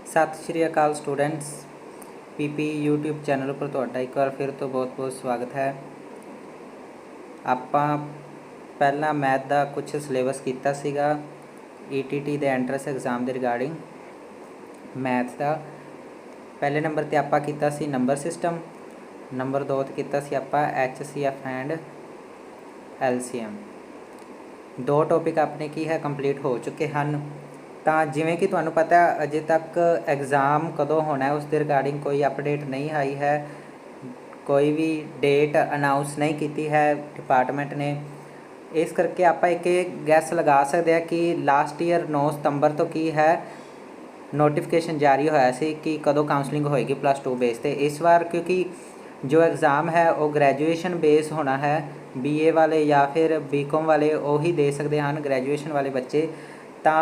सत श्री अकाल students, PP YouTube channel पर तुहाडा एक बार फिर तो बहुत बहुत स्वागत है। आपां पहला मैथ का कुछ सिलेबस किया सीगा ETT दे एंट्रेंस एग्जाम के रिगार्डिंग मैथ का। पहले नंबर पर आपां कीता सी नंबर सिस्टम, नंबर 2 ते कीता सी आपां HCF एंड LCM। दो टॉपिक अपने की है कंप्लीट हो चुके हैं। तो जिमें कि तुहानू पता है अजे तक एग्ज़ाम कदों होना है उसके रिगार्डिंग कोई अपडेट नहीं आई है, कोई भी डेट अनाउंस नहीं की है डिपार्टमेंट ने। इस करके आप एक गैस लगा सकते हैं कि लास्ट ईयर 9 सितंबर तो की है नोटिफिकेशन जारी होया सी कि कदों काउंसलिंग होएगी +2 बेस ते। इस बार क्योंकि जो एग्ज़ाम है वो ग्रैजुएशन बेस होना है, BA वाले या फिर BCom वाले वो ही दे सकते हैं, ग्रैजुएशन वाले बच्चे। तो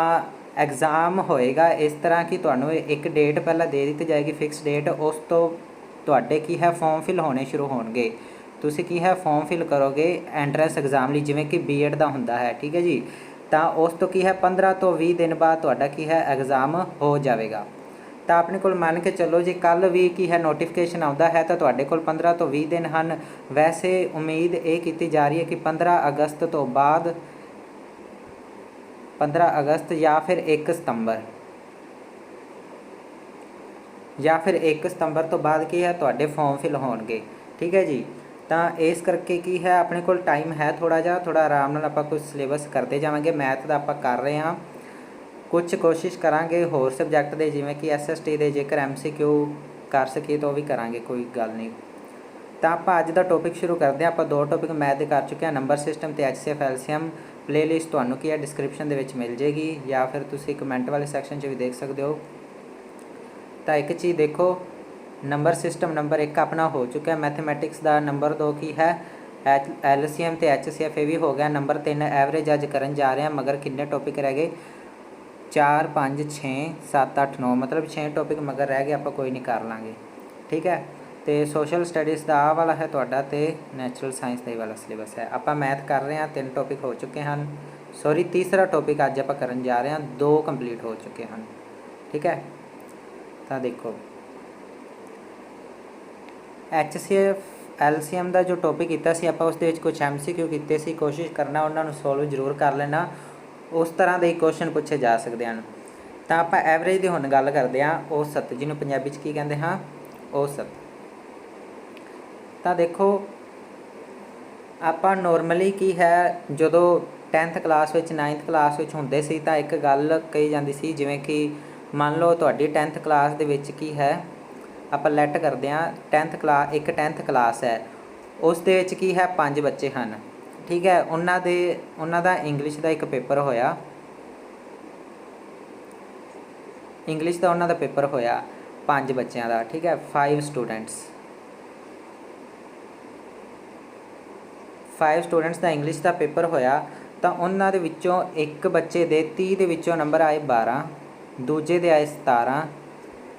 एग्ज़ाम होएगा इस तरह कि तुहानू एक डेट पहला दे दी जाएगी फिक्स डेट, उस तो तुहाडे की है फॉर्म फिल होने शुरू होणगे। तुसीं की है फॉर्म फिल करोगे एंट्रेंस एग्जाम लई जिवें कि B.Ed का हुंदा है, ठीक है जी। तो उस तो की है 15 तो 20 दिन बाद तुहाडा की है एग्ज़ाम हो जाएगा। तो अपने को मान के चलो जी कल भी की है नोटिफिकेशन आता है तो तुहाडे कोल 15 तो 20 दिन हैं। वैसे उम्मीद ये की जा रही है कि 15 अगस्त तो बाद 15 अगस्त या फिर 1 सितंबर तो बाद की है तुहाडे फॉर्म फिल होणगे, ठीक है जी। तो इस करके की है अपने को टाइम है थोड़ा आराम नाल आपां कुछ सिलेबस करते जावांगे। मैथ का आपां कर रहे हैं, कुछ कोशिश करांगे होर सबजैक्ट दे जिवें कि SST दे जेकर MCQ कर सकीए तो भी करांगे, कोई गल नहीं। तो आप अज का टॉपिक शुरू करते हैं। आप दो टॉपिक मैथ के कर चुके हैं, नंबर सिस्टम तो HCF LCM। प्ले लिस्ट तुहानू की है डिस्क्रिप्शन दे विच मिल जाएगी या फिर तुसीं कमेंट वाले सैक्शन भी देख सकते हो। तो एक चीज़ देखो, नंबर सिस्टम नंबर 1 अपना हो चुका है मैथमैटिक्स का, नंबर 2 की है LCM तो HCF ये भी हो गया। नंबर 3 एवरेज अज करन जा रहे हैं, मगर कितने टॉपिक रह गए 4 5 6 7 8 9 मतलब 6 टॉपिक मगर रह गए, आप कोई नहीं कर लाँगे, ठीक है। तो सोशल स्टडीज़ का आ वाला है तुहाडा ते नैचुरल साइंस का वाला सिलेबस है। आप मैथ कर रहे हैं, 3 टॉपिक हो चुके हैं, सॉरी तीसरा टॉपिक अज आप करन जा रहे हैं, 2 कंप्लीट हो चुके हैं, ठीक है। तो देखो HCF LCM का जो टॉपिक किया सी आपां उसदे विच कुछ MCQ कीते सी, कोशिश करना उन्होंने सोल्व जरूर कर लेना, उस तरह के क्वेश्चन पूछे जा सकते हैं। तो आप एवरेज की हुण गल करते हैं, औसत जिन्होंं पंजाबी च की कहते हैं औसत। तो देखो आप नॉर्मली की है जो 10th क्लास 9th क्लास होंदे सी तो एक गल कही जाती सी, जिवें कि मान लो तुहाडी 10th क्लास दे विच की है आप लैट करते हैं 10th क्लास, एक 10th क्लास है उस दे विच की है 5 बच्चे हैं, ठीक है। उन्हों का इंग्लिश का एक पेपर होया, इंग्लिश का उन्हों का पेपर होया 5 बच्चों का, ठीक है। 5 स्टूडेंट्स का इंग्लिश का पेपर होया। तो उन्होंने दे विचों एक बच्चे दे 30 दे विचों नंबर आए 12, दूजे दे आए 17,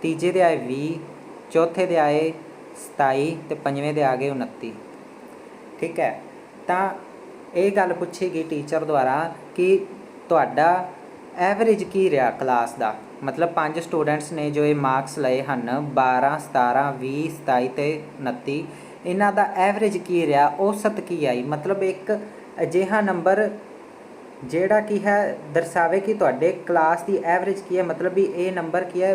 तीजे दे आए 20, चौथे दे आए 27 तो पंजवें दे आ गए 29, ठीक है। तो ये गल पूछी गई टीचर द्वारा कि तुहाडा एवरेज की रहा क्लास का, मतलब 5 स्टूडेंट्स ने जो ये मार्क्स लए हैं 12 17 20 27 तो 29, इन्हां दा एवरेज की रहा, औसत की आई, मतलब एक अजिहा नंबर जेड़ा की है दर्शावे कि तुहाडे क्लास की एवरेज की है, मतलब भी ये नंबर की है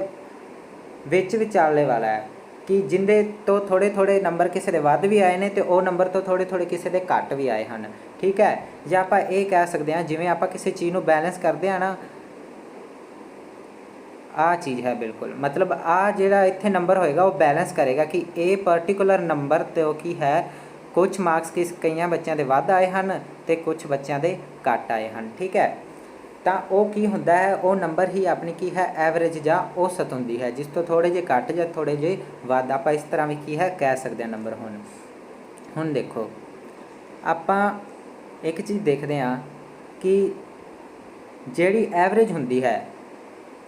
विच विचाले वाला है कि जिंदे तो थोड़े थोड़े नंबर किसी के वध भी आए हैं तो वह नंबर तो थोड़े थोड़े किसी के घट भी आए हैं, ठीक है। या आप ये कह सकते हैं जिमें आप किसी चीज़ को बैलेंस करते हैं ना, आ चीज़ है बिल्कुल, मतलब आ जिहड़ा इत्थे नंबर होएगा वो बैलेंस करेगा कि ये पर्टिकुलर नंबर तो की है कुछ मार्क्स कई बच्चों के वध आए हैं तो कुछ बच्चों के घट आए हैं, ठीक है। तो वो की हुंदा है, वो नंबर ही अपनी की है एवरेज या औसत होंदी है, जिस तो थोड़े जे घट या थोड़े जे वध आप इस तरह भी की है कह सकते हैं नंबर। हुण देखो आपां एक चीज़ देखते हैं कि जिहड़ी एवरेज हुंदी है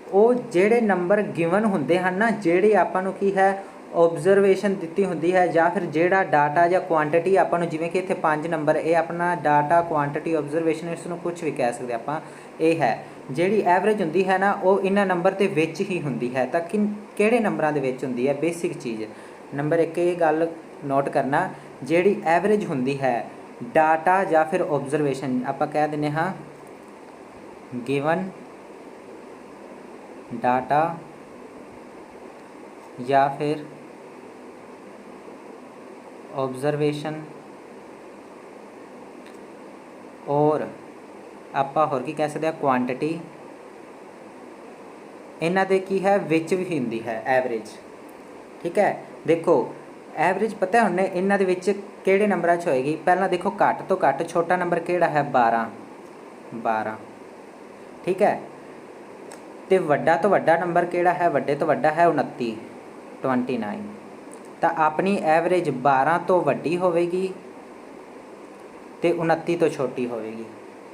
वो जेड़े नंबर गिवन होंदे हैं ना, जेड़ी आपां नूं की है ऑब्जरवेशन दी होंदी है या फिर जेड़ा डाटा या क्वांटिटी आपां नूं जिवें कि इत्थे 5 नंबर ये अपना डाटा क्वांटिटी ऑब्जरवेशन इसनूं कुछ भी कह सकते आपां, ये है ਜਿਹੜੀ ਐਵਰੇਜ ਹੁੰਦੀ ਹੈ ਨਾ ਉਹ ਇਹਨਾਂ ਨੰਬਰ ਦੇ ਵਿੱਚ ਹੀ ਹੁੰਦੀ ਹੈ। ਤਾਂ ਕਿਹੜੇ ਨੰਬਰਾਂ ਦੇ ਵਿੱਚ ਹੁੰਦੀ ਹੈ? ਬੇਸਿਕ ਚੀਜ਼ ਨੰਬਰ 1 ਇਹ ਗੱਲ ਨੋਟ ਕਰਨਾ, ਜਿਹੜੀ ਐਵਰੇਜ ਹੁੰਦੀ ਹੈ ਡਾਟਾ ਜਾਂ ਫਿਰ ਓਬਜ਼ਰਵੇਸ਼ਨ, ਆਪਾਂ ਕਹਿ ਦਿੰਦੇ ਹਾਂ ਗਿਵਨ ਡਾਟਾ ਜਾਂ ਫਿਰ ਓਬਜ਼ਰਵੇਸ਼ਨ, ਔਰ ਆਪਾਂ ਹੋਰ ਕੀ ਕਹਿ ਸਕਦੇ ਹਾਂ ਕੁਆਂਟਿਟੀ, ਇਹਨਾਂ ਦੇ ਕੀ ਹੈ ਵਿੱਚ ਵੀ ਹੁੰਦੀ ਹੈ ਐਵਰੇਜ। ਠੀਕ ਹੈ, ਦੇਖੋ ਐਵਰੇਜ ਪਤਾ ਹੁਣ ਇਹਨਾਂ ਦੇ ਵਿੱਚ ਕਿਹੜੇ ਨੰਬਰਾਂ 'ਚ ਹੋਏਗੀ? ਪਹਿਲਾਂ ਦੇਖੋ ਘੱਟ ਤੋਂ ਘੱਟ ਛੋਟਾ ਨੰਬਰ ਕਿਹੜਾ ਹੈ? 12। ਠੀਕ ਹੈ, ਤੇ ਵੱਡਾ ਤੋਂ ਵੱਡਾ ਨੰਬਰ ਕਿਹੜਾ ਹੈ? ਵੱਡੇ ਤੋਂ ਵੱਡਾ ਹੈ 29। ਤਾਂ ਆਪਣੀ ਐਵਰੇਜ 12 ਤੋਂ ਵੱਡੀ ਹੋਵੇਗੀ ਤੇ 29 ਤੋਂ ਛੋਟੀ ਹੋਵੇਗੀ।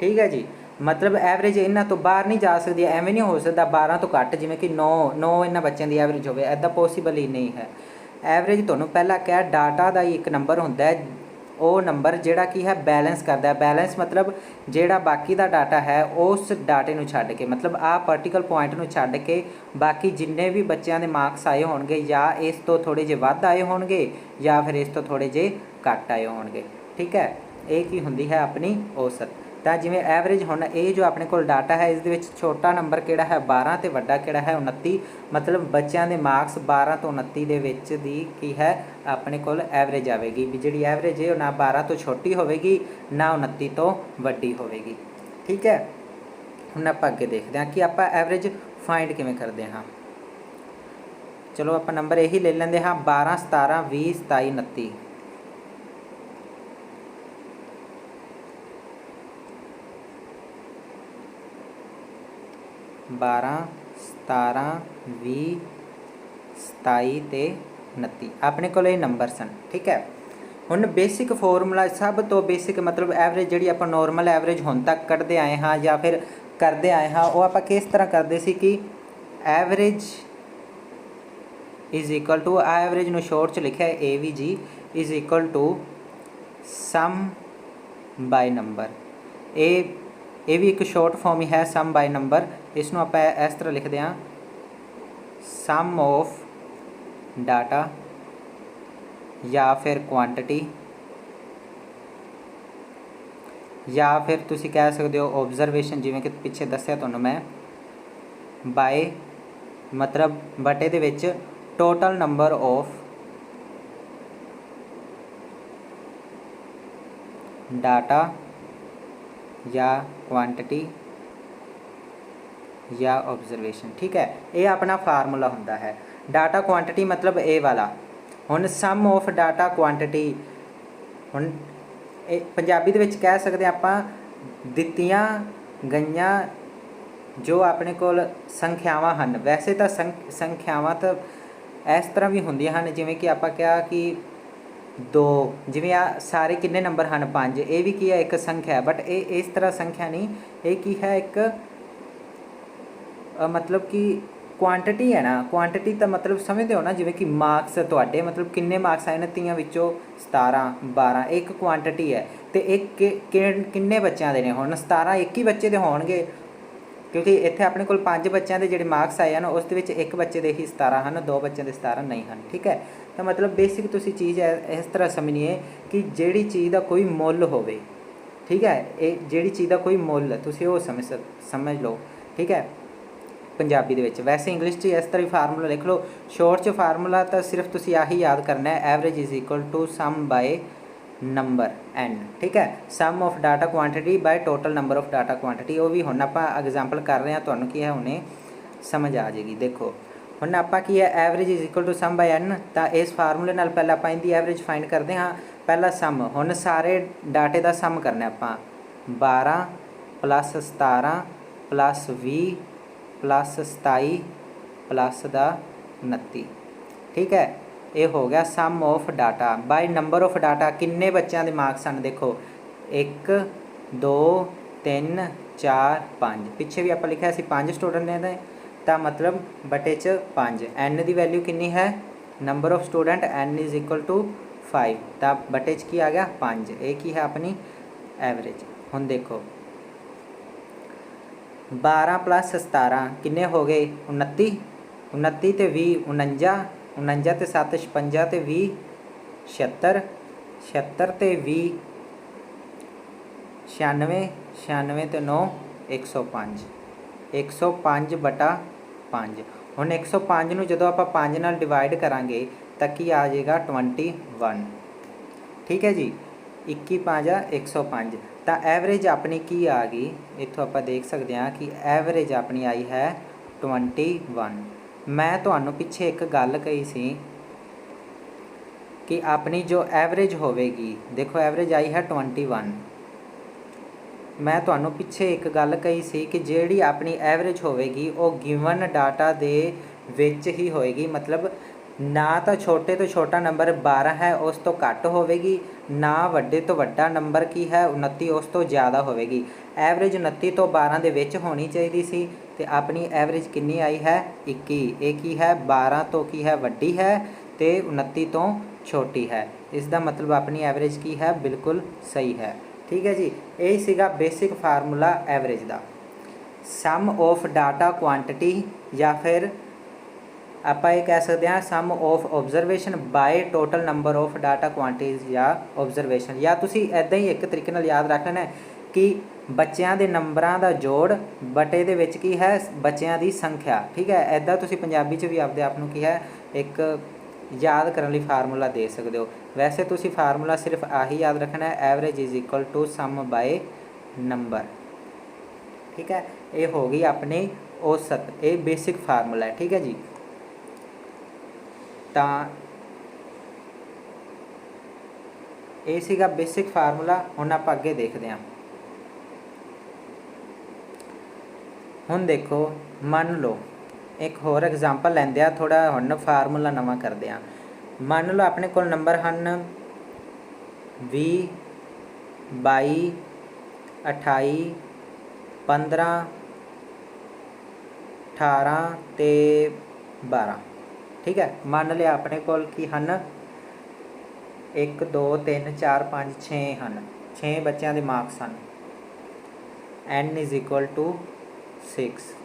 ਠੀਕ ਹੈ ਜੀ, ਮਤਲਬ ਐਵਰੇਜ ਇਹਨਾਂ ਤੋਂ ਬਾਹਰ ਨਹੀਂ ਜਾ ਸਕਦੀ। ਐਵੇਂ ਨਹੀਂ ਹੋ ਸਕਦਾ 12 ਤੋਂ ਘੱਟ, ਜਿਵੇਂ ਕਿ 9 ਇਹਨਾਂ ਬੱਚਿਆਂ ਦੀ ਐਵਰੇਜ ਹੋਵੇ, ਇੱਦਾਂ ਪੋਸੀਬਲ ਹੀ ਨਹੀਂ ਹੈ। ਐਵਰੇਜ ਤੁਹਾਨੂੰ ਪਹਿਲਾਂ ਕਿਹਾ ਡਾਟਾ ਦਾ ਹੀ ਇੱਕ ਨੰਬਰ ਹੁੰਦਾ ਹੈ, ਉਹ ਨੰਬਰ ਜਿਹੜਾ ਕੀ ਹੈ ਬੈਲੈਂਸ ਕਰਦਾ ਹੈ। ਬੈਲੈਂਸ ਮਤਲਬ ਜਿਹੜਾ ਬਾਕੀ ਦਾ ਡਾਟਾ ਹੈ ਉਸ ਡਾਟੇ ਨੂੰ ਛੱਡ ਕੇ, ਮਤਲਬ ਆਹ ਪਾਰਟੀਕਲ ਪੁਆਇੰਟ ਨੂੰ ਛੱਡ ਕੇ ਬਾਕੀ ਜਿੰਨੇ ਵੀ ਬੱਚਿਆਂ ਦੇ ਮਾਰਕਸ ਆਏ ਹੋਣਗੇ ਜਾਂ ਇਸ ਤੋਂ ਥੋੜ੍ਹੇ ਜਿਹੇ ਵੱਧ ਆਏ ਹੋਣਗੇ ਜਾਂ ਫਿਰ ਇਸ ਤੋਂ ਥੋੜ੍ਹੇ ਜਿਹੇ ਘੱਟ ਆਏ ਹੋਣਗੇ। ਠੀਕ ਹੈ, ਇਹ ਕੀ ਹੁੰਦੀ ਹੈ ਆਪਣੀ ਔਸਤ। ਤਾਂ ਜਿਵੇਂ ਐਵਰੇਜ ਹੁਣ ਇਹ ਜੋ ਆਪਣੇ ਕੋਲ ਡਾਟਾ ਹੈ ਇਸ ਦੇ ਵਿੱਚ ਛੋਟਾ ਨੰਬਰ ਕਿਹੜਾ ਹੈ 12 ਤੇ ਵੱਡਾ ਕਿਹੜਾ ਹੈ 29, ਮਤਲਬ ਬੱਚਿਆਂ ਦੇ ਮਾਰਕਸ 12 ਤੋਂ 29 ਦੇ ਵਿੱਚ ਦੀ ਕੀ ਹੈ ਆਪਣੇ ਕੋਲ ਐਵਰੇਜ ਆਵੇਗੀ। ਵੀ ਜਿਹੜੀ ਐਵਰੇਜ ਹੈ ਉਹ ਨਾ 12 ਤੋਂ ਛੋਟੀ ਹੋਵੇਗੀ ਨਾ 29 ਤੋਂ ਵੱਡੀ ਹੋਵੇਗੀ। ਠੀਕ ਹੈ, ਹੁਣ ਆਪਾਂ ਅੱਗੇ ਦੇਖਦੇ ਹਾਂ ਕਿ ਆਪਾਂ ਐਵਰੇਜ ਫਾਈਂਡ ਕਿਵੇਂ ਕਰਦੇ ਹਾਂ। ਚਲੋ ਆਪਾਂ ਨੰਬਰ ਇਹੀ ਲੈ ਲੈਂਦੇ ਹਾਂ 12 17 20 27 29। 12 17 20 27 ਤੇ 29 ਆਪਣੇ ਕੋਲ ਇਹ ਨੰਬਰ ਸਨ। ਠੀਕ ਹੈ, ਹੁਣ ਬੇਸਿਕ ਫਾਰਮੂਲਾ ਸਭ ਤੋਂ ਬੇਸਿਕ ਮਤਲਬ ਐਵਰੇਜ ਜਿਹੜੀ ਆਪਾਂ ਨੋਰਮਲ ਐਵਰੇਜ ਹੁਣ ਤੱਕ ਕੱਢਦੇ ਆਏ ਹਾਂ ਜਾਂ ਫਿਰ ਕਰਦੇ ਆਏ ਹਾਂ, ਉਹ ਆਪਾਂ ਕਿਸ ਤਰ੍ਹਾਂ ਕਰਦੇ ਸੀ ਕਿ average is equal to, average ਨੂੰ ਸ਼ੋਰਟ 'ਚ ਲਿਖਿਆ AVG is equal to sum by number. ਇਹ ਵੀ ਇੱਕ ਸ਼ੋਰਟ ਫਾਰਮ ਹੀ ਹੈ ਸਮ ਬਾਈ ਨੰਬਰ। ਇਸ ਨੂੰ ਆਪਾਂ ਇਸ ਤਰ੍ਹਾਂ ਲਿਖਦੇ ਹਾਂ ਸਮ ਆਫ ਡਾਟਾ ਜਾਂ ਫਿਰ ਕੁਆਂਟਿਟੀ ਜਾਂ ਫਿਰ ਤੁਸੀਂ ਕਹਿ ਸਕਦੇ ਹੋ ਓਬਜ਼ਰਵੇਸ਼ਨ, ਜਿਵੇਂ ਕਿ ਪਿੱਛੇ ਦੱਸਿਆ ਤੁਹਾਨੂੰ ਮੈਂ, ਬਾਏ ਮਤਲਬ ਬਟੇ ਦੇ ਵਿੱਚ ਟੋਟਲ ਨੰਬਰ ਆਫ ਡਾਟਾ ਜਾਂ ਕੁਆਂਟਿਟੀ ਜਾਂ ਓਬਜ਼ਰਵੇਸ਼ਨ। ਠੀਕ ਹੈ, ਇਹ ਆਪਣਾ ਫਾਰਮੂਲਾ ਹੁੰਦਾ ਹੈ। ਡਾਟਾ ਕੁਆਂਟਿਟੀ ਮਤਲਬ ਇਹ ਵਾਲਾ। ਹੁਣ ਸਮ ਆਫ ਡਾਟਾ ਕੁਆਂਟਿਟੀ, ਹੁਣ ਇਹ ਪੰਜਾਬੀ ਦੇ ਵਿੱਚ ਕਹਿ ਸਕਦੇ ਆਪਾਂ ਦਿੱਤੀਆਂ ਗਈਆਂ ਜੋ ਆਪਣੇ ਕੋਲ ਸੰਖਿਆਵਾਂ ਹਨ। ਵੈਸੇ ਤਾਂ ਸੰਖਿਆਵਾਂ ਤਾਂ ਇਸ ਤਰ੍ਹਾਂ ਵੀ ਹੁੰਦੀਆਂ ਹਨ, ਜਿਵੇਂ ਕਿ ਆਪਾਂ ਕਿਹਾ ਕਿ 2, ਜਿਵੇਂ ਆ ਸਾਰੇ ਕਿੰਨੇ ਨੰਬਰ ਹਨ 5, ਇਹ ਵੀ ਕੀ ਹੈ ਇੱਕ ਸੰਖਿਆ, ਬਟ ਇਹ ਇਸ ਤਰ੍ਹਾਂ ਸੰਖਿਆ ਨਹੀਂ, ਇਹ ਕੀ ਹੈ ਇੱਕ ਮਤਲਬ ਕਿ ਕੁਆਂਟਿਟੀ ਹੈ ਨਾ। ਕੁਆਂਟਿਟੀ ਤਾਂ ਮਤਲਬ ਸਮਝਦੇ ਹੋ ਨਾ, ਜਿਵੇਂ ਕਿ ਮਾਰਕਸ ਤੁਹਾਡੇ ਮਤਲਬ ਕਿੰਨੇ ਮਾਰਕਸ ਆਏ ਨੇ 30 ਵਿੱਚੋਂ 17 12, ਇੱਕ ਕੁਆਂਟਿਟੀ ਹੈ। ਅਤੇ ਇਹ ਕਿੰਨੇ ਬੱਚਿਆਂ ਦੇ ਨੇ? ਹੁਣ 17 ਇੱਕ ਹੀ ਬੱਚੇ ਦੇ ਹੋਣਗੇ, ਕਿਉਂਕਿ ਇੱਥੇ ਆਪਣੇ ਕੋਲ 5 ਬੱਚਿਆਂ ਦੇ ਜਿਹੜੇ ਮਾਰਕਸ ਆਏ ਹਨ ਉਸ ਦੇ ਵਿੱਚ ਇੱਕ ਬੱਚੇ ਦੇ ਹੀ 17 ਹਨ, 2 ਬੱਚਿਆਂ ਦੇ 17 ਨਹੀਂ ਹਨ। ਠੀਕ ਹੈ, ਤਾਂ ਮਤਲਬ ਬੇਸਿਕ ਤੁਸੀਂ ਚੀਜ਼ ਇਸ ਤਰ੍ਹਾਂ ਸਮਝੀਏ ਕਿ ਜਿਹੜੀ ਚੀਜ਼ ਦਾ ਕੋਈ ਮੁੱਲ ਹੋਵੇ। ਠੀਕ ਹੈ, ਇਹ ਜਿਹੜੀ ਚੀਜ਼ ਦਾ ਕੋਈ ਮੁੱਲ ਤੁਸੀਂ ਉਹ ਸਮਝ ਲਓ। ਠੀਕ ਹੈ, ਪੰਜਾਬੀ ਦੇ ਵਿੱਚ। ਵੈਸੇ ਇੰਗਲਿਸ਼ 'ਚ ਇਸ ਤਰ੍ਹਾਂ ਹੀ ਫਾਰਮੂਲਾ ਲਿਖ ਲਓ। ਸ਼ੋਰਟ 'ਚ ਫਾਰਮੂਲਾ ਤਾਂ ਸਿਰਫ ਤੁਸੀਂ ਆਹੀ ਯਾਦ ਕਰਨਾ ਹੈ, average is equal to sum by number n। ਠੀਕ ਹੈ, sum of data quantity by total number of data quantity. ਉਹ ਵੀ ਹੁਣ ਆਪਾਂ ਐਗਜ਼ਾਮਪਲ ਕਰ ਰਹੇ ਹਾਂ, ਤੁਹਾਨੂੰ ਕੀ ਹੈ ਹੁਣੇ ਸਮਝ ਆ ਜਾਏਗੀ। ਦੇਖੋ ਹੁਣ ਆਪਾਂ ਕੀ ਹੈ average is equal to sum by n, ਤਾਂ ਇਸ ਫਾਰਮੂਲੇ ਨਾਲ ਪਹਿਲਾਂ ਆਪਾਂ ਇਹਦੀ ਐਵਰੇਜ ਫਾਈਂਡ ਕਰਦੇ ਹਾਂ। ਪਹਿਲਾ ਸਮ, ਹੁਣ ਸਾਰੇ ਡਾਟੇ ਦਾ ਸਮ ਕਰਨਾ ਆਪਾਂ 12 + 17 + 20 + 27 + ਦਾ 29। ਠੀਕ ਹੈ, ਇਹ ਹੋ ਗਿਆ sum of data by number of data. ਕਿੰਨੇ ਬੱਚਿਆਂ ਦੇ ਮਾਰਕਸ ਹਨ? ਦੇਖੋ 1 2 3 4 5, ਪਿੱਛੇ ਵੀ ਆਪਾਂ ਲਿਖਿਆ ਸੀ 5 ਸਟੂਡੈਂਟ ਨੇ, ਤਾਂ ਮਤਲਬ ਬਟੇ 'ਚ 5। n ਦੀ ਵੈਲਿਊ ਕਿੰਨੀ ਹੈ? Number of student n is equal to 5, ਤਾਂ ਬਟੇ 'ਚ ਕੀ ਆ ਗਿਆ 5। ਇਹ ਕੀ ਹੈ ਆਪਣੀ ਐਵਰੇਜ। ਹੁਣ ਦੇਖੋ 12 + 17 किन्ने हो गए 29, 29 ते 20 49, 49 ते 7 56 ते 20 76, 76 ते 20 96, 96 ते 9 105, 105 बटा 5। ਹੁਣ 105 ਨੂੰ ਜਦੋਂ ਆਪਾਂ 5 ਨਾਲ ਡਿਵਾਈਡ ਕਰਾਂਗੇ ਤਾਂ ਕੀ ਆ ਜਾਏਗਾ 21। ਠੀਕ ਹੈ ਜੀ, 21 5 105। ਤਾਂ ਐਵਰੇਜ ਆਪਣੀ ਕੀ ਆ ਗਈ, ਇੱਥੋਂ ਆਪਾਂ ਦੇਖ ਸਕਦੇ ਹਾਂ ਕਿ ਐਵਰੇਜ ਆਪਣੀ ਆਈ ਹੈ 21। ਮੈਂ ਤੁਹਾਨੂੰ ਪਿੱਛੇ ਇੱਕ ਗੱਲ ਕਹੀ ਸੀ ਕਿ ਆਪਣੀ ਜੋ ਐਵਰੇਜ ਹੋਵੇਗੀ, ਦੇਖੋ ਐਵਰੇਜ ਆਈ ਹੈ 21। ਮੈਂ ਤੁਹਾਨੂੰ ਪਿੱਛੇ ਇੱਕ ਗੱਲ ਕਹੀ ਸੀ ਕਿ ਜਿਹੜੀ ਆਪਣੀ ਐਵਰੇਜ ਹੋਵੇਗੀ ਉਹ ਗਿਵਨ ਡਾਟਾ ਦੇ ਵਿੱਚ ਹੀ ਹੋਏਗੀ, ਮਤਲਬ ਨਾ ਤਾਂ ਛੋਟੇ ਤੋਂ ਛੋਟਾ ਨੰਬਰ 12 ਹੈ ਉਸ ਤੋਂ ਘੱਟ ਹੋਵੇਗੀ, ਨਾ ਵੱਡੇ ਤੋਂ ਵੱਡਾ ਨੰਬਰ ਕੀ ਹੈ 29 ਉਸ ਤੋਂ ਜ਼ਿਆਦਾ ਹੋਵੇਗੀ। ਐਵਰੇਜ 29 ਤੋਂ 12 ਦੇ ਵਿੱਚ ਹੋਣੀ ਚਾਹੀਦੀ ਸੀ ਅਤੇ ਆਪਣੀ ਐਵਰੇਜ ਕਿੰਨੀ ਆਈ ਹੈ 21। ਇਹ ਕੀ ਹੈ 12 ਤੋਂ ਕੀ ਹੈ ਵੱਡੀ ਹੈ ਅਤੇ 29 ਤੋਂ ਛੋਟੀ ਹੈ। ਇਸ ਦਾ ਮਤਲਬ ਆਪਣੀ ਐਵਰੇਜ ਕੀ ਹੈ ਬਿਲਕੁਲ ਸਹੀ ਹੈ। ਠੀਕ ਹੈ ਜੀ, ਇਹ ਸੀਗਾ ਬੇਸਿਕ ਫਾਰਮੂਲਾ ਐਵਰੇਜ ਦਾ। ਸਮ ਆਫ ਡਾਟਾ ਕੁਆਂਟਿਟੀ ਜਾਂ ਫਿਰ ਆਪਾਂ ਇਹ ਕਹਿ ਸਕਦੇ ਹਾਂ sum of observation by total number of data quantities ਜਾਂ ਓਬਜ਼ਰਵੇਸ਼ਨ। ਜਾਂ ਤੁਸੀਂ ਇੱਦਾਂ ਹੀ ਇੱਕ ਤਰੀਕੇ ਨਾਲ ਯਾਦ ਰੱਖ ਲੈਣਾ ਕਿ ਬੱਚਿਆਂ ਦੇ ਨੰਬਰਾਂ ਦਾ ਜੋੜ ਬਟੇ ਦੇ ਵਿੱਚ ਕੀ ਹੈ ਬੱਚਿਆਂ ਦੀ ਸੰਖਿਆ। ਠੀਕ ਹੈ, ਇੱਦਾਂ ਤੁਸੀਂ ਪੰਜਾਬੀ 'ਚ ਵੀ ਆਪਦੇ ਆਪ ਨੂੰ ਕੀ ਹੈ ਇੱਕ ਯਾਦ ਕਰਨ ਲਈ ਫਾਰਮੂਲਾ ਦੇ ਸਕਦੇ ਹੋ। ਵੈਸੇ ਤੁਸੀਂ ਫਾਰਮੂਲਾ ਸਿਰਫ ਆਹੀ ਯਾਦ ਰੱਖਣਾ average is equal to sum by number. ਠੀਕ ਹੈ, ਇਹ ਹੋ ਗਈ ਆਪਣੀ ਔਸਤ, ਇਹ ਬੇਸਿਕ ਫਾਰਮੂਲਾ ਹੈ। ਠੀਕ ਹੈ ਜੀ, ਤਾਂ ਇਹ ਸੀਗਾ ਬੇਸਿਕ ਫਾਰਮੂਲਾ। ਹੁਣ ਆਪਾਂ ਅੱਗੇ ਦੇਖਦੇ ਹਾਂ। ਹੁਣ ਦੇਖੋ, ਮੰਨ ਲਓ ਇੱਕ ਹੋਰ ਐਗਜ਼ਾਮਪਲ ਲੈਂਦੇ ਆ, ਥੋੜ੍ਹਾ ਹੁਣ ਫਾਰਮੂਲਾ ਨਵਾਂ ਕਰਦੇ ਹਾਂ। ਮੰਨ ਲਓ ਆਪਣੇ ਕੋਲ ਨੰਬਰ ਹਨ 20 22 28 15 18 ਅਤੇ 12। ਠੀਕ ਹੈ, ਮੰਨ ਲਿਆ ਆਪਣੇ ਕੋਲ ਕੀ ਹਨ 1 2 3 4 5 6 ਹਨ, 6 ਬੱਚਿਆਂ ਦੇ ਮਾਰਕਸ ਹਨ। n ਇਜ਼ ਇਕੁਅਲ ਟੂ 6,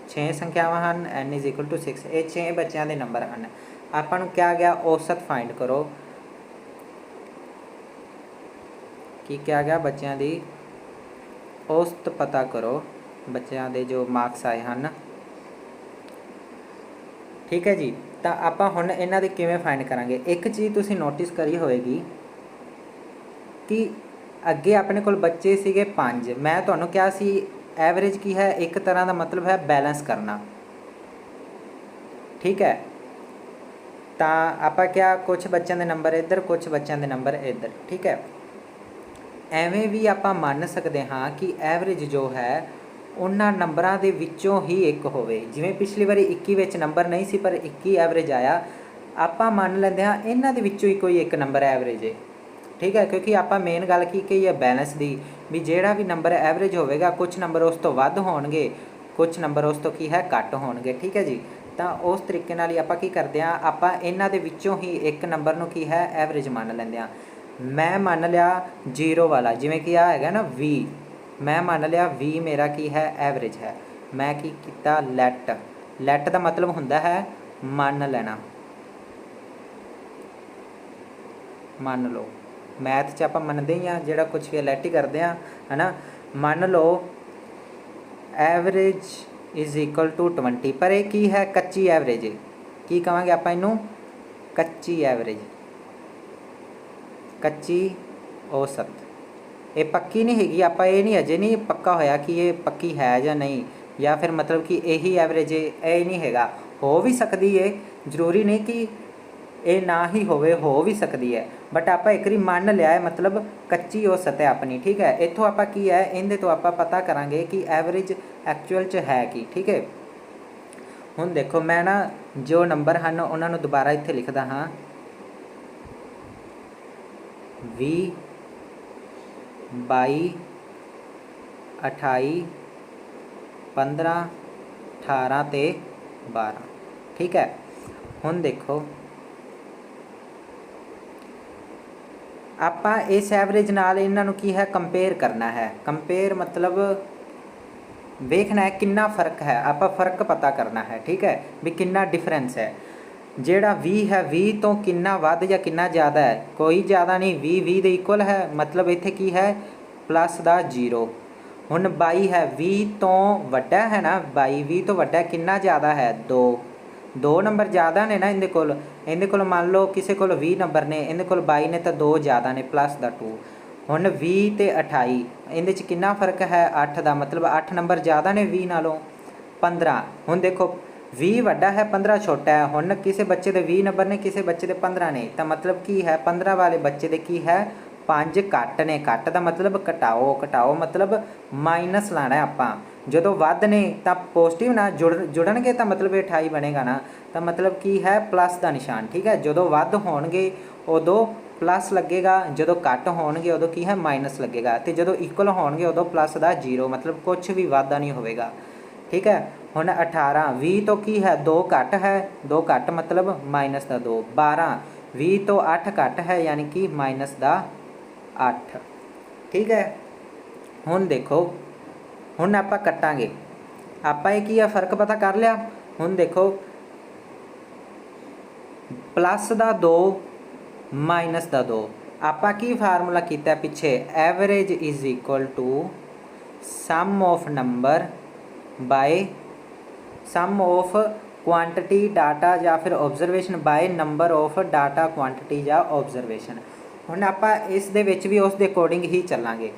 6 ਸੰਖਿਆਵਾਂ ਹਨ, n ਇਜ਼ ਇਕੁਅਲ ਟੂ 6। ਇਹ 6 ਬੱਚਿਆਂ ਦੇ ਨੰਬਰ ਹਨ। ਆਪਾਂ ਨੂੰ ਕਿਹਾ ਗਿਆ ਔਸਤ ਫਾਈਂਡ ਕਰੋ। ਕੀ ਕਿਹਾ ਗਿਆ, ਬੱਚਿਆਂ ਦੀ ਔਸਤ ਪਤਾ ਕਰੋ, ਬੱਚਿਆਂ ਦੇ ਜੋ ਮਾਰਕਸ ਆਏ ਹਨ। ਠੀਕ ਹੈ ਜੀ, ਤਾਂ ਆਪਾਂ ਹੁਣ ਇਹਨਾਂ ਦੇ ਕਿਵੇਂ ਫਾਈਂਡ ਕਰਾਂਗੇ। ਇੱਕ ਚੀਜ਼ ਤੁਸੀਂ ਨੋਟਿਸ ਕਰੀ ਹੋਏਗੀ ਕਿ ਅੱਗੇ ਆਪਣੇ ਕੋਲ ਬੱਚੇ ਸੀਗੇ 5। ਮੈਂ ਤੁਹਾਨੂੰ ਕਿਹਾ ਸੀ ਐਵਰੇਜ ਕੀ ਹੈ, ਇੱਕ ਤਰ੍ਹਾਂ ਦਾ ਮਤਲਬ ਹੈ ਬੈਲੈਂਸ ਕਰਨਾ। ਠੀਕ ਹੈ, ਤਾਂ ਆਪਾਂ ਕਿਹਾ ਕੁਛ ਬੱਚਿਆਂ ਦੇ ਨੰਬਰ ਇੱਧਰ, ਕੁਛ ਬੱਚਿਆਂ ਦੇ ਨੰਬਰ ਇੱਧਰ। ਠੀਕ ਹੈ, ਐਵੇਂ ਵੀ ਆਪਾਂ ਮੰਨ ਸਕਦੇ ਹਾਂ ਕਿ ਐਵਰੇਜ ਜੋ ਹੈ ਉਹਨਾਂ ਨੰਬਰਾਂ ਦੇ ਵਿੱਚੋਂ ਹੀ ਇੱਕ ਹੋਵੇ। ਜਿਵੇਂ ਪਿਛਲੀ ਵਾਰੀ 21 ਵਿੱਚ ਨੰਬਰ ਨਹੀਂ ਸੀ ਪਰ 21 ਐਵਰੇਜ ਆਇਆ, ਆਪਾਂ ਮੰਨ ਲੈਂਦੇ ਹਾਂ ਇਹਨਾਂ ਦੇ ਵਿੱਚੋਂ ਹੀ ਕੋਈ ਇੱਕ ਨੰਬਰ ਐਵਰੇਜ ਹੈ। ਠੀਕ ਹੈ, ਕਿਉਂਕਿ ਆਪਾਂ ਮੇਨ ਗੱਲ ਕੀ ਕਹੀ ਹੈ ਬੈਲੈਂਸ ਦੀ, ਵੀ ਜਿਹੜਾ ਵੀ ਨੰਬਰ ਐਵਰੇਜ ਹੋਵੇਗਾ ਕੁਛ ਨੰਬਰ ਉਸ ਤੋਂ ਵੱਧ ਹੋਣਗੇ, ਕੁਛ ਨੰਬਰ ਉਸ ਤੋਂ ਕੀ ਹੈ ਘੱਟ ਹੋਣਗੇ। ਠੀਕ ਹੈ ਜੀ, ਤਾਂ ਉਸ ਤਰੀਕੇ ਨਾਲ ਹੀ ਆਪਾਂ ਕੀ ਕਰਦੇ ਹਾਂ, ਆਪਾਂ ਇਹਨਾਂ ਦੇ ਵਿੱਚੋਂ ਹੀ ਇੱਕ ਨੰਬਰ ਨੂੰ ਕੀ ਹੈ ਐਵਰੇਜ ਮੰਨ ਲੈਂਦੇ ਹਾਂ। ਮੈਂ ਮੰਨ ਲਿਆ 0 ਵਾਲਾ, ਜਿਵੇਂ ਕਿ ਆ ਹੈਗਾ ਨਾ 20, ਮੈਂ ਮੰਨ ਲਿਆ 20 ਮੇਰਾ ਕੀ ਹੈ ਐਵਰੇਜ ਹੈ। ਮੈਂ ਕੀ ਕੀਤਾ ਲੈਟ, ਲੈਟ ਦਾ ਮਤਲਬ ਹੁੰਦਾ ਹੈ ਮੰਨ ਲੈਣਾ। ਮੰਨ ਲਓ ਮੈਥ 'ਚ ਆਪਾਂ ਮੰਨਦੇ ਹੀ ਹਾਂ, ਜਿਹੜਾ ਕੁਛ ਵੀ ਲੈਟ ਹੀ ਕਰਦੇ ਹਾਂ, ਹੈ ਨਾ। ਮੰਨ ਲਓ ਐਵਰੇਜ ਇਜ਼ ਇਕੁਅਲ ਟੂ 20, ਪਰ ਇਹ ਕੀ ਹੈ ਕੱਚੀ ਐਵਰੇਜ। ਕੀ ਕਹਾਂਗੇ ਆਪਾਂ ਇਹਨੂੰ, ਕੱਚੀ ਐਵਰੇਜ, ਕੱਚੀ ਔਸਤ। ਇਹ ਪੱਕੀ ਨਹੀਂ ਹੈਗੀ, ਆਪਾਂ ਇਹ ਨਹੀਂ ਅਜੇ ਨਹੀਂ ਪੱਕਾ ਹੋਇਆ ਕਿ ਇਹ ਪੱਕੀ ਹੈ ਜਾਂ ਨਹੀਂ, ਜਾਂ ਫਿਰ ਮਤਲਬ ਕਿ ਇਹੀ ਐਵਰੇਜ ਇਹ ਨਹੀਂ ਹੈਗਾ। ਹੋ ਵੀ ਸਕਦੀ ਹੈ, ਜ਼ਰੂਰੀ ਨਹੀਂ ਕਿ ਇਹ ਨਾ ਹੀ ਹੋਵੇ, ਹੋ ਵੀ ਸਕਦੀ ਹੈ, ਬਟ ਆਪਾਂ ਇੱਕ ਵਾਰੀ ਮੰਨ ਲਿਆ ਹੈ, ਮਤਲਬ ਕੱਚੀ ਔਸਤ ਹੈ ਆਪਣੀ। ਠੀਕ ਹੈ, ਇੱਥੋਂ ਆਪਾਂ ਕੀ ਹੈ ਇਹਦੇ ਤੋਂ ਆਪਾਂ ਪਤਾ ਕਰਾਂਗੇ ਕਿ ਐਵਰੇਜ ਐਕਚੁਅਲ 'ਚ ਹੈ ਕੀ। ਠੀਕ ਹੈ, ਹੁਣ ਦੇਖੋ ਮੈਂ ਨਾ ਜੋ ਨੰਬਰ ਹਨ ਉਹਨਾਂ ਨੂੰ ਦੁਬਾਰਾ ਇੱਥੇ ਲਿਖਦਾ ਹਾਂ। 20 22 28 15 18 ਅਤੇ 12। ਠੀਕ ਹੈ, ਹੁਣ ਦੇਖੋ ਆਪਾਂ ਇਸ ਐਵਰੇਜ ਨਾਲ ਇਹਨਾਂ ਨੂੰ ਕੀ ਹੈ ਕੰਪੇਅਰ ਕਰਨਾ ਹੈ। ਕੰਪੇਅਰ ਮਤਲਬ ਵੇਖਣਾ ਹੈ ਕਿੰਨਾ ਫਰਕ ਹੈ, ਆਪਾਂ ਫਰਕ ਪਤਾ ਕਰਨਾ ਹੈ। ਠੀਕ ਹੈ ਵੀ ਕਿੰਨਾ ਡਿਫਰੈਂਸ ਹੈ। ਜਿਹੜਾ 20 ਹੈ 20 ਤੋਂ ਕਿੰਨਾ ਵੱਧ ਜਾਂ ਕਿੰਨਾ ਜ਼ਿਆਦਾ ਹੈ, ਕੋਈ ਜ਼ਿਆਦਾ ਨਹੀਂ, 20 ਦੇ ਇਕੁਅਲ ਹੈ, ਮਤਲਬ ਇੱਥੇ ਕੀ ਹੈ ਪਲੱਸ ਦਾ 0। ਹੁਣ 22 ਹੈ 20 ਤੋਂ ਵੱਡਾ ਹੈ ਨਾ, 22 20 ਤੋਂ ਵੱਡਾ ਕਿੰਨਾ ਜ਼ਿਆਦਾ ਹੈ 2 ਨੰਬਰ ਜ਼ਿਆਦਾ ਨੇ ਨਾ ਇਹਦੇ ਕੋਲ ਮੰਨ ਲਓ ਕਿਸੇ ਕੋਲ 20 ਨੰਬਰ ਨੇ, ਇਹਦੇ ਕੋਲ 22 ਨੇ ਤਾਂ 2 ਜ਼ਿਆਦਾ ਨੇ ਪਲੱਸ ਦਾ 2। ਹੁਣ 20 ਤੇ 28 ਇਹਦੇ 'ਚ ਕਿੰਨਾ ਫਰਕ ਹੈ 8 ਦਾ, ਮਤਲਬ 8 ਨੰਬਰ ਜ਼ਿਆਦਾ ਨੇ 20 ਨਾਲੋਂ। 15 ਹੁਣ ਦੇਖੋ 20 ਵੱਡਾ ਹੈ 15 ਛੋਟਾ ਹੈ। ਹੁਣ ਕਿਸੇ ਬੱਚੇ ਦੇ 20 ਨੰਬਰ ਨੇ, ਕਿਸੇ ਬੱਚੇ ਦੇ 15 ਨੇ, ਤਾਂ ਮਤਲਬ ਕੀ ਹੈ 15 ਵਾਲੇ ਬੱਚੇ ਦੇ ਕੀ ਹੈ 5 ਘੱਟ ਨੇ। ਘੱਟ ਦਾ ਮਤਲਬ ਘਟਾਓ ਮਤਲਬ ਮਾਈਨਸ ਲਾਣਾ ਆਪਾਂ। ਜਦੋਂ ਵੱਧ ਨੇ ਤਾਂ ਪੋਜ਼ੀਟਿਵ ਨਾਲ ਜੁੜਨਗੇ ਤਾਂ ਮਤਲਬ 28 ਬਣੇਗਾ ਨਾ, ਤਾਂ ਮਤਲਬ ਕੀ ਹੈ ਪਲੱਸ ਦਾ ਨਿਸ਼ਾਨ। ਠੀਕ ਹੈ, ਜਦੋਂ ਵੱਧ ਹੋਣਗੇ ਉਦੋਂ ਪਲੱਸ ਲੱਗੇਗਾ, ਜਦੋਂ ਘੱਟ ਹੋਣਗੇ ਉਦੋਂ ਕੀ ਹੈ ਮਾਈਨਸ ਲੱਗੇਗਾ, ਅਤੇ ਜਦੋਂ ਇਕੁਅਲ ਹੋਣਗੇ ਉਦੋਂ ਪਲੱਸ ਦਾ 0, ਮਤਲਬ ਕੁਛ ਵੀ ਵਾਧਾ ਨਹੀਂ ਹੋਵੇਗਾ। ਠੀਕ ਹੈ, ਹੁਣ 18 20 ਤੋਂ ਕੀ ਹੈ 2 ਘੱਟ ਹੈ, 2 ਘੱਟ ਮਤਲਬ ਮਾਈਨਸ ਦਾ 2। 12 20 ਤੋਂ 8 ਘੱਟ ਹੈ, ਯਾਨੀ ਕਿ ਮਾਈਨਸ ਦਾ 8। ਠੀਕ ਹੈ, ਹੁਣ ਦੇਖੋ ਹੁਣ ਆਪਾਂ ਕੱਟਾਂਗੇ, ਆਪਾਂ ਇਹ ਕੀ ਆ ਫਰਕ ਪਤਾ ਕਰ ਲਿਆ। ਹੁਣ ਦੇਖੋ ਪਲੱਸ ਦਾ 2 ਮਾਈਨਸ ਦਾ 2, ਆਪਾਂ ਕੀ ਫਾਰਮੂਲਾ ਕੀਤਾ ਪਿੱਛੇ, average is equal to sum of number by sum of quantity data ਜਾਂ ਫਿਰ observation by number of data quantity ਜਾਂ ਓਬਜ਼ਰਵੇਸ਼ਨ। ਹੁਣ ਆਪਾਂ ਇਸ ਦੇ ਵਿੱਚ ਵੀ ਉਸ ਦੇ ਅਕੋਰਡਿੰਗ ਹੀ ਚੱਲਾਂਗੇ।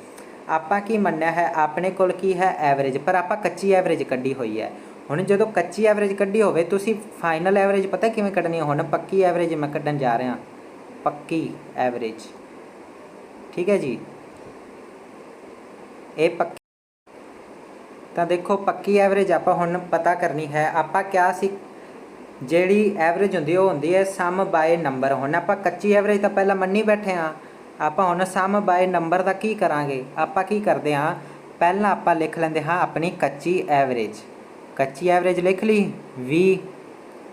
ਆਪਾਂ ਕੀ ਮੰਨਿਆ ਹੈ, ਆਪਣੇ ਕੋਲ ਕੀ ਹੈ ਐਵਰੇਜ, ਪਰ ਆਪਾਂ ਕੱਚੀ ਐਵਰੇਜ ਕੱਢੀ ਹੋਈ ਹੈ। ਹੁਣ ਜਦੋਂ ਕੱਚੀ ਐਵਰੇਜ ਕੱਢੀ ਹੋਵੇ ਤੁਸੀਂ ਫਾਈਨਲ ਐਵਰੇਜ ਪਤਾ ਕਿਵੇਂ ਕੱਢਣੀ ਹੈ। ਹੁਣ ਪੱਕੀ ਐਵਰੇਜ ਮੈਂ ਕੱਢਣ ਜਾ ਰਿਹਾ, ਪੱਕੀ ਐਵਰੇਜ। ਠੀਕ ਹੈ ਜੀ, ਇਹ ਪੱਕੀ, ਤਾਂ ਦੇਖੋ ਪੱਕੀ ਐਵਰੇਜ ਆਪਾਂ ਹੁਣ ਪਤਾ ਕਰਨੀ ਹੈ। ਆਪਾਂ ਕਿਹਾ ਸੀ ਜਿਹੜੀ ਐਵਰੇਜ ਹੁੰਦੀ ਉਹ ਹੁੰਦੀ ਹੈ ਸਮ ਬਾਏ ਨੰਬਰ। ਹੁਣ ਆਪਾਂ ਕੱਚੀ ਐਵਰੇਜ ਤਾਂ ਪਹਿਲਾਂ ਮੰਨੀ ਬੈਠੇ ਹਾਂ, ਆਪਾਂ ਹੁਣ ਸਮ ਬਾਏ ਨੰਬਰ ਦਾ ਕੀ ਕਰਾਂਗੇ। ਆਪਾਂ ਕੀ ਕਰਦੇ ਹਾਂ, ਪਹਿਲਾਂ ਆਪਾਂ ਲਿਖ ਲੈਂਦੇ ਹਾਂ ਆਪਣੀ ਕੱਚੀ ਐਵਰੇਜ। ਕੱਚੀ ਐਵਰੇਜ ਲਿਖ ਲਈ 20।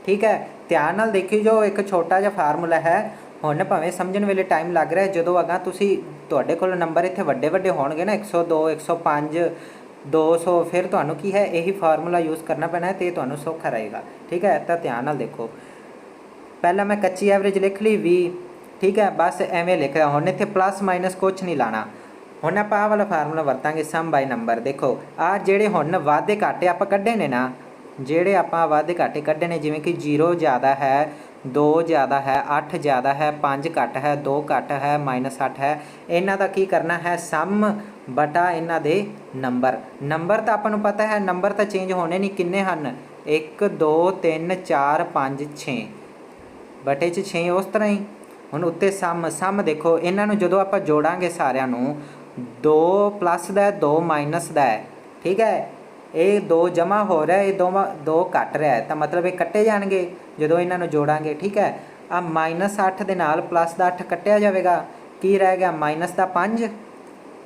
ਠੀਕ ਹੈ, ਧਿਆਨ ਨਾਲ ਦੇਖੀ ਜੋ ਇੱਕ ਛੋਟਾ ਜਿਹਾ ਫਾਰਮੂਲਾ ਹੈ। ਹੁਣ ਭਾਵੇਂ ਸਮਝਣ ਵੇਲੇ ਟਾਈਮ ਲੱਗ ਰਿਹਾ, ਜਦੋਂ ਅਗਾਂਹ ਤੁਸੀਂ ਤੁਹਾਡੇ ਕੋਲ ਨੰਬਰ ਇੱਥੇ ਵੱਡੇ ਵੱਡੇ ਹੋਣਗੇ ਨਾ 102 105 200, ਫਿਰ ਤੁਹਾਨੂੰ ਕੀ ਹੈ ਇਹੀ ਫਾਰਮੂਲਾ ਯੂਜ਼ ਕਰਨਾ ਪੈਣਾ ਅਤੇ ਤੁਹਾਨੂੰ ਸੌਖਾ ਰਹੇਗਾ। ਠੀਕ ਹੈ, ਤਾਂ ਧਿਆਨ ਨਾਲ ਦੇਖੋ, ਪਹਿਲਾਂ ਮੈਂ ਕੱਚੀ ਐਵਰੇਜ ਲਿਖ ਲਈ 20। ਠੀਕ ਹੈ, ਬਸ ਐਵੇਂ ਲਿਖ ਰਿਹਾ। ਹੁਣ ਇੱਥੇ ਪਲੱਸ ਮਾਈਨਸ ਕੁਛ ਨਹੀਂ ਲਾਣਾ। ਹੁਣ ਆਪਾਂ ਆਹ ਵਾਲਾ ਫਾਰਮੂਲਾ ਵਰਤਾਂਗੇ ਸਮ ਬਾਈ ਨੰਬਰ। ਦੇਖੋ ਆਹ ਜਿਹੜੇ ਹੁਣ ਵਾਧੇ ਘਾਟੇ ਆਪਾਂ ਕੱਢੇ ਨੇ ਨਾ, ਜਿਹੜੇ ਆਪਾਂ ਵਾਧੇ ਘਾਟੇ ਕੱਢੇ ਨੇ, ਜਿਵੇਂ ਕਿ 0 ਜ਼ਿਆਦਾ ਹੈ 2 ਜ਼ਿਆਦਾ ਹੈ 8 ਜ਼ਿਆਦਾ ਹੈ 5 ਘੱਟ ਹੈ 2 ਘੱਟ ਹੈ -8 ਹੈ, ਇਹਨਾਂ ਦਾ ਕੀ ਕਰਨਾ ਹੈ ਸਮ ਬਟਾ ਇਹਨਾਂ ਦੇ ਨੰਬਰ ਤਾਂ ਆਪਾਂ ਨੂੰ ਪਤਾ ਹੈ, ਨੰਬਰ ਤਾਂ ਚੇਂਜ ਹੋਣੇ ਨਹੀਂ। ਕਿੰਨੇ ਹਨ 1 2 3 4 5 6 ਬਟੇ 'ਚ 6, ਉਸ ਤਰ੍ਹਾਂ ਹੀ। ਹੁਣ ਉੱਤੇ ਸਮ ਦੇਖੋ, ਇਹਨਾਂ ਨੂੰ ਜਦੋਂ ਆਪਾਂ ਜੋੜਾਂਗੇ ਸਾਰਿਆਂ ਨੂੰ, 2 ਪਲੱਸ ਦਾ 2 ਮਾਈਨਸ ਦਾ ਹੈ। ਠੀਕ ਹੈ, ਇਹ 2 ਜਮ੍ਹਾਂ ਹੋ ਰਿਹਾ, ਇਹ 2 ਘੱਟ ਰਿਹਾ, ਤਾਂ ਮਤਲਬ ਇਹ ਕੱਟੇ ਜਾਣਗੇ ਜਦੋਂ ਇਹਨਾਂ ਨੂੰ ਜੋੜਾਂਗੇ। ਠੀਕ ਹੈ, ਆ -8 ਦੇ ਨਾਲ ਪਲੱਸ ਦਾ 8 ਕੱਟਿਆ ਜਾਵੇਗਾ, ਕੀ ਰਹਿ ਗਿਆ ਮਾਈਨਸ ਦਾ 5।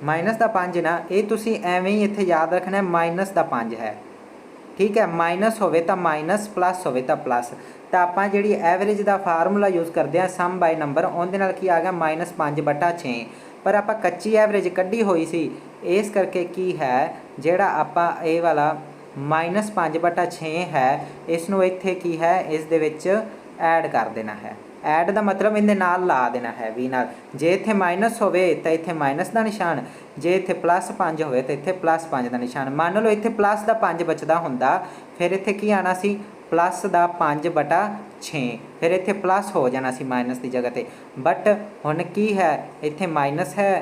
ਮਾਈਨਸ ਦਾ 5 ਨਾ, ਇਹ ਤੁਸੀਂ ਐਵੇਂ ਹੀ ਇੱਥੇ ਯਾਦ ਰੱਖਣਾ ਮਾਈਨਸ ਦਾ 5 ਹੈ। ਠੀਕ ਹੈ, ਮਾਈਨਸ ਹੋਵੇ ਤਾਂ ਮਾਈਨਸ, ਪਲੱਸ ਹੋਵੇ ਤਾਂ ਪਲੱਸ। ਤਾਂ ਆਪਾਂ ਜਿਹੜੀ ਐਵਰੇਜ ਦਾ ਫਾਰਮੂਲਾ ਯੂਜ਼ ਕਰਦੇ ਹਾਂ ਸਮ ਬਾਈ ਨੰਬਰ, ਉਹਦੇ ਨਾਲ ਕੀ ਆ ਗਿਆ -5 ਬਟਾ 6। ਪਰ ਆਪਾਂ ਕੱਚੀ ਐਵਰੇਜ ਕੱਢੀ ਹੋਈ ਸੀ, ਇਸ ਕਰਕੇ ਕੀ ਹੈ ਜਿਹੜਾ ਆਪਾਂ ਇਹ ਵਾਲਾ -5 ਬਟਾ 6 ਹੈ, ਇਸ ਨੂੰ ਇੱਥੇ ਕੀ ਹੈ ਇਸ ਦੇ ਵਿੱਚ ਐਡ ਕਰ ਦੇਣਾ ਹੈ। ਐਡ ਦਾ ਮਤਲਬ ਇਹਦੇ ਨਾਲ ਲਾ ਦੇਣਾ ਹੈ ਵੀ ਨਾਲ। ਜੇ ਇੱਥੇ ਮਾਈਨਸ ਹੋਵੇ ਤਾਂ ਇੱਥੇ ਮਾਈਨਸ ਦਾ ਨਿਸ਼ਾਨ, ਜੇ ਇੱਥੇ +5 ਹੋਵੇ ਤਾਂ ਇੱਥੇ +5 ਦਾ ਨਿਸ਼ਾਨ। ਮੰਨ ਲਓ ਇੱਥੇ ਪਲੱਸ ਦਾ 5 ਬਚਦਾ ਹੁੰਦਾ, ਫਿਰ ਇੱਥੇ ਕੀ ਆਉਣਾ ਸੀ ਪਲੱਸ ਦਾ 5 ਬਟਾ 6, ਫਿਰ ਇੱਥੇ ਪਲੱਸ ਹੋ ਜਾਣਾ ਸੀ ਮਾਈਨਸ ਦੀ ਜਗ੍ਹਾ 'ਤੇ। ਬਟ ਹੁਣ ਕੀ ਹੈ ਇੱਥੇ ਮਾਈਨਸ ਹੈ,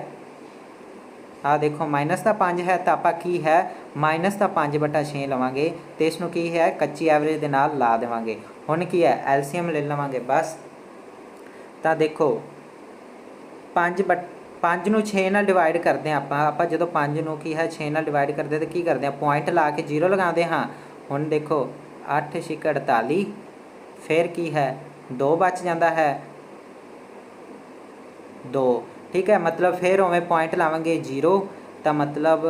ਆਹ ਦੇਖੋ ਮਾਈਨਸ ਦਾ 5 ਹੈ, ਤਾਂ ਆਪਾਂ ਕੀ ਹੈ ਮਾਈਨਸ ਦਾ 5 ਬਟਾ 6 ਲਵਾਂਗੇ ਅਤੇ ਇਸ ਨੂੰ ਕੀ ਹੈ ਕੱਚੀ ਐਵਰੇਜ ਦੇ ਨਾਲ ਲਾ ਦੇਵਾਂਗੇ। ਹੁਣ ਕੀ ਹੈ ਐਲਸੀਐਮ ਲੈ ਲਵਾਂਗੇ ਬਸ। ਤਾਂ ਦੇਖੋ 5 ਨੂੰ 6 ਨਾਲ ਡਿਵਾਈਡ ਕਰਦੇ ਹਾਂ ਆਪਾਂ ਜਦੋਂ 5 ਨੂੰ ਕੀ ਹੈ 6 ਨਾਲ ਡਿਵਾਈਡ ਕਰਦੇ ਤਾਂ ਕੀ ਕਰਦੇ ਹਾਂ ਪੁਆਇੰਟ ਲਾ ਕੇ 0 ਲਗਾਉਂਦੇ ਹਾਂ। ਹੁਣ ਦੇਖੋ 8 6 48, ਫਿਰ ਕੀ ਹੈ 2 ਬਚ ਜਾਂਦਾ ਹੈ 2। ਠੀਕ ਹੈ, ਮਤਲਬ ਫਿਰ ਉਵੇਂ ਪੁਆਇੰਟ ਲਾਵਾਂਗੇ 0, ਤਾਂ ਮਤਲਬ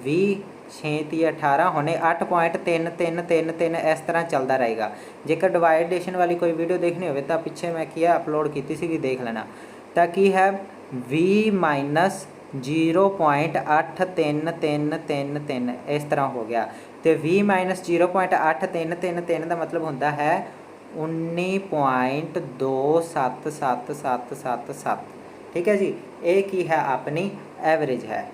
20 6 30 18, ਹੁਣੇ 8.33333 ਇਸ ਤਰ੍ਹਾਂ ਚੱਲਦਾ ਰਹੇਗਾ। ਜੇਕਰ ਡਿਵਾਈਡੇਸ਼ਨ ਵਾਲੀ ਕੋਈ ਵੀਡੀਓ ਦੇਖਣੀ ਹੋਵੇ ਤਾਂ ਪਿੱਛੇ ਮੈਂ ਕੀ ਹੈ ਅਪਲੋਡ ਕੀਤੀ ਸੀਗੀ, ਦੇਖ ਲੈਣਾ। ਤਾਂ ਕੀ ਹੈ 20 0.8333 इस तरह हो गया। तो 20 माइनस 0.8333 का मतलब होता है 19.277777। ठीक है जी, ये की है अपनी एवरेज है।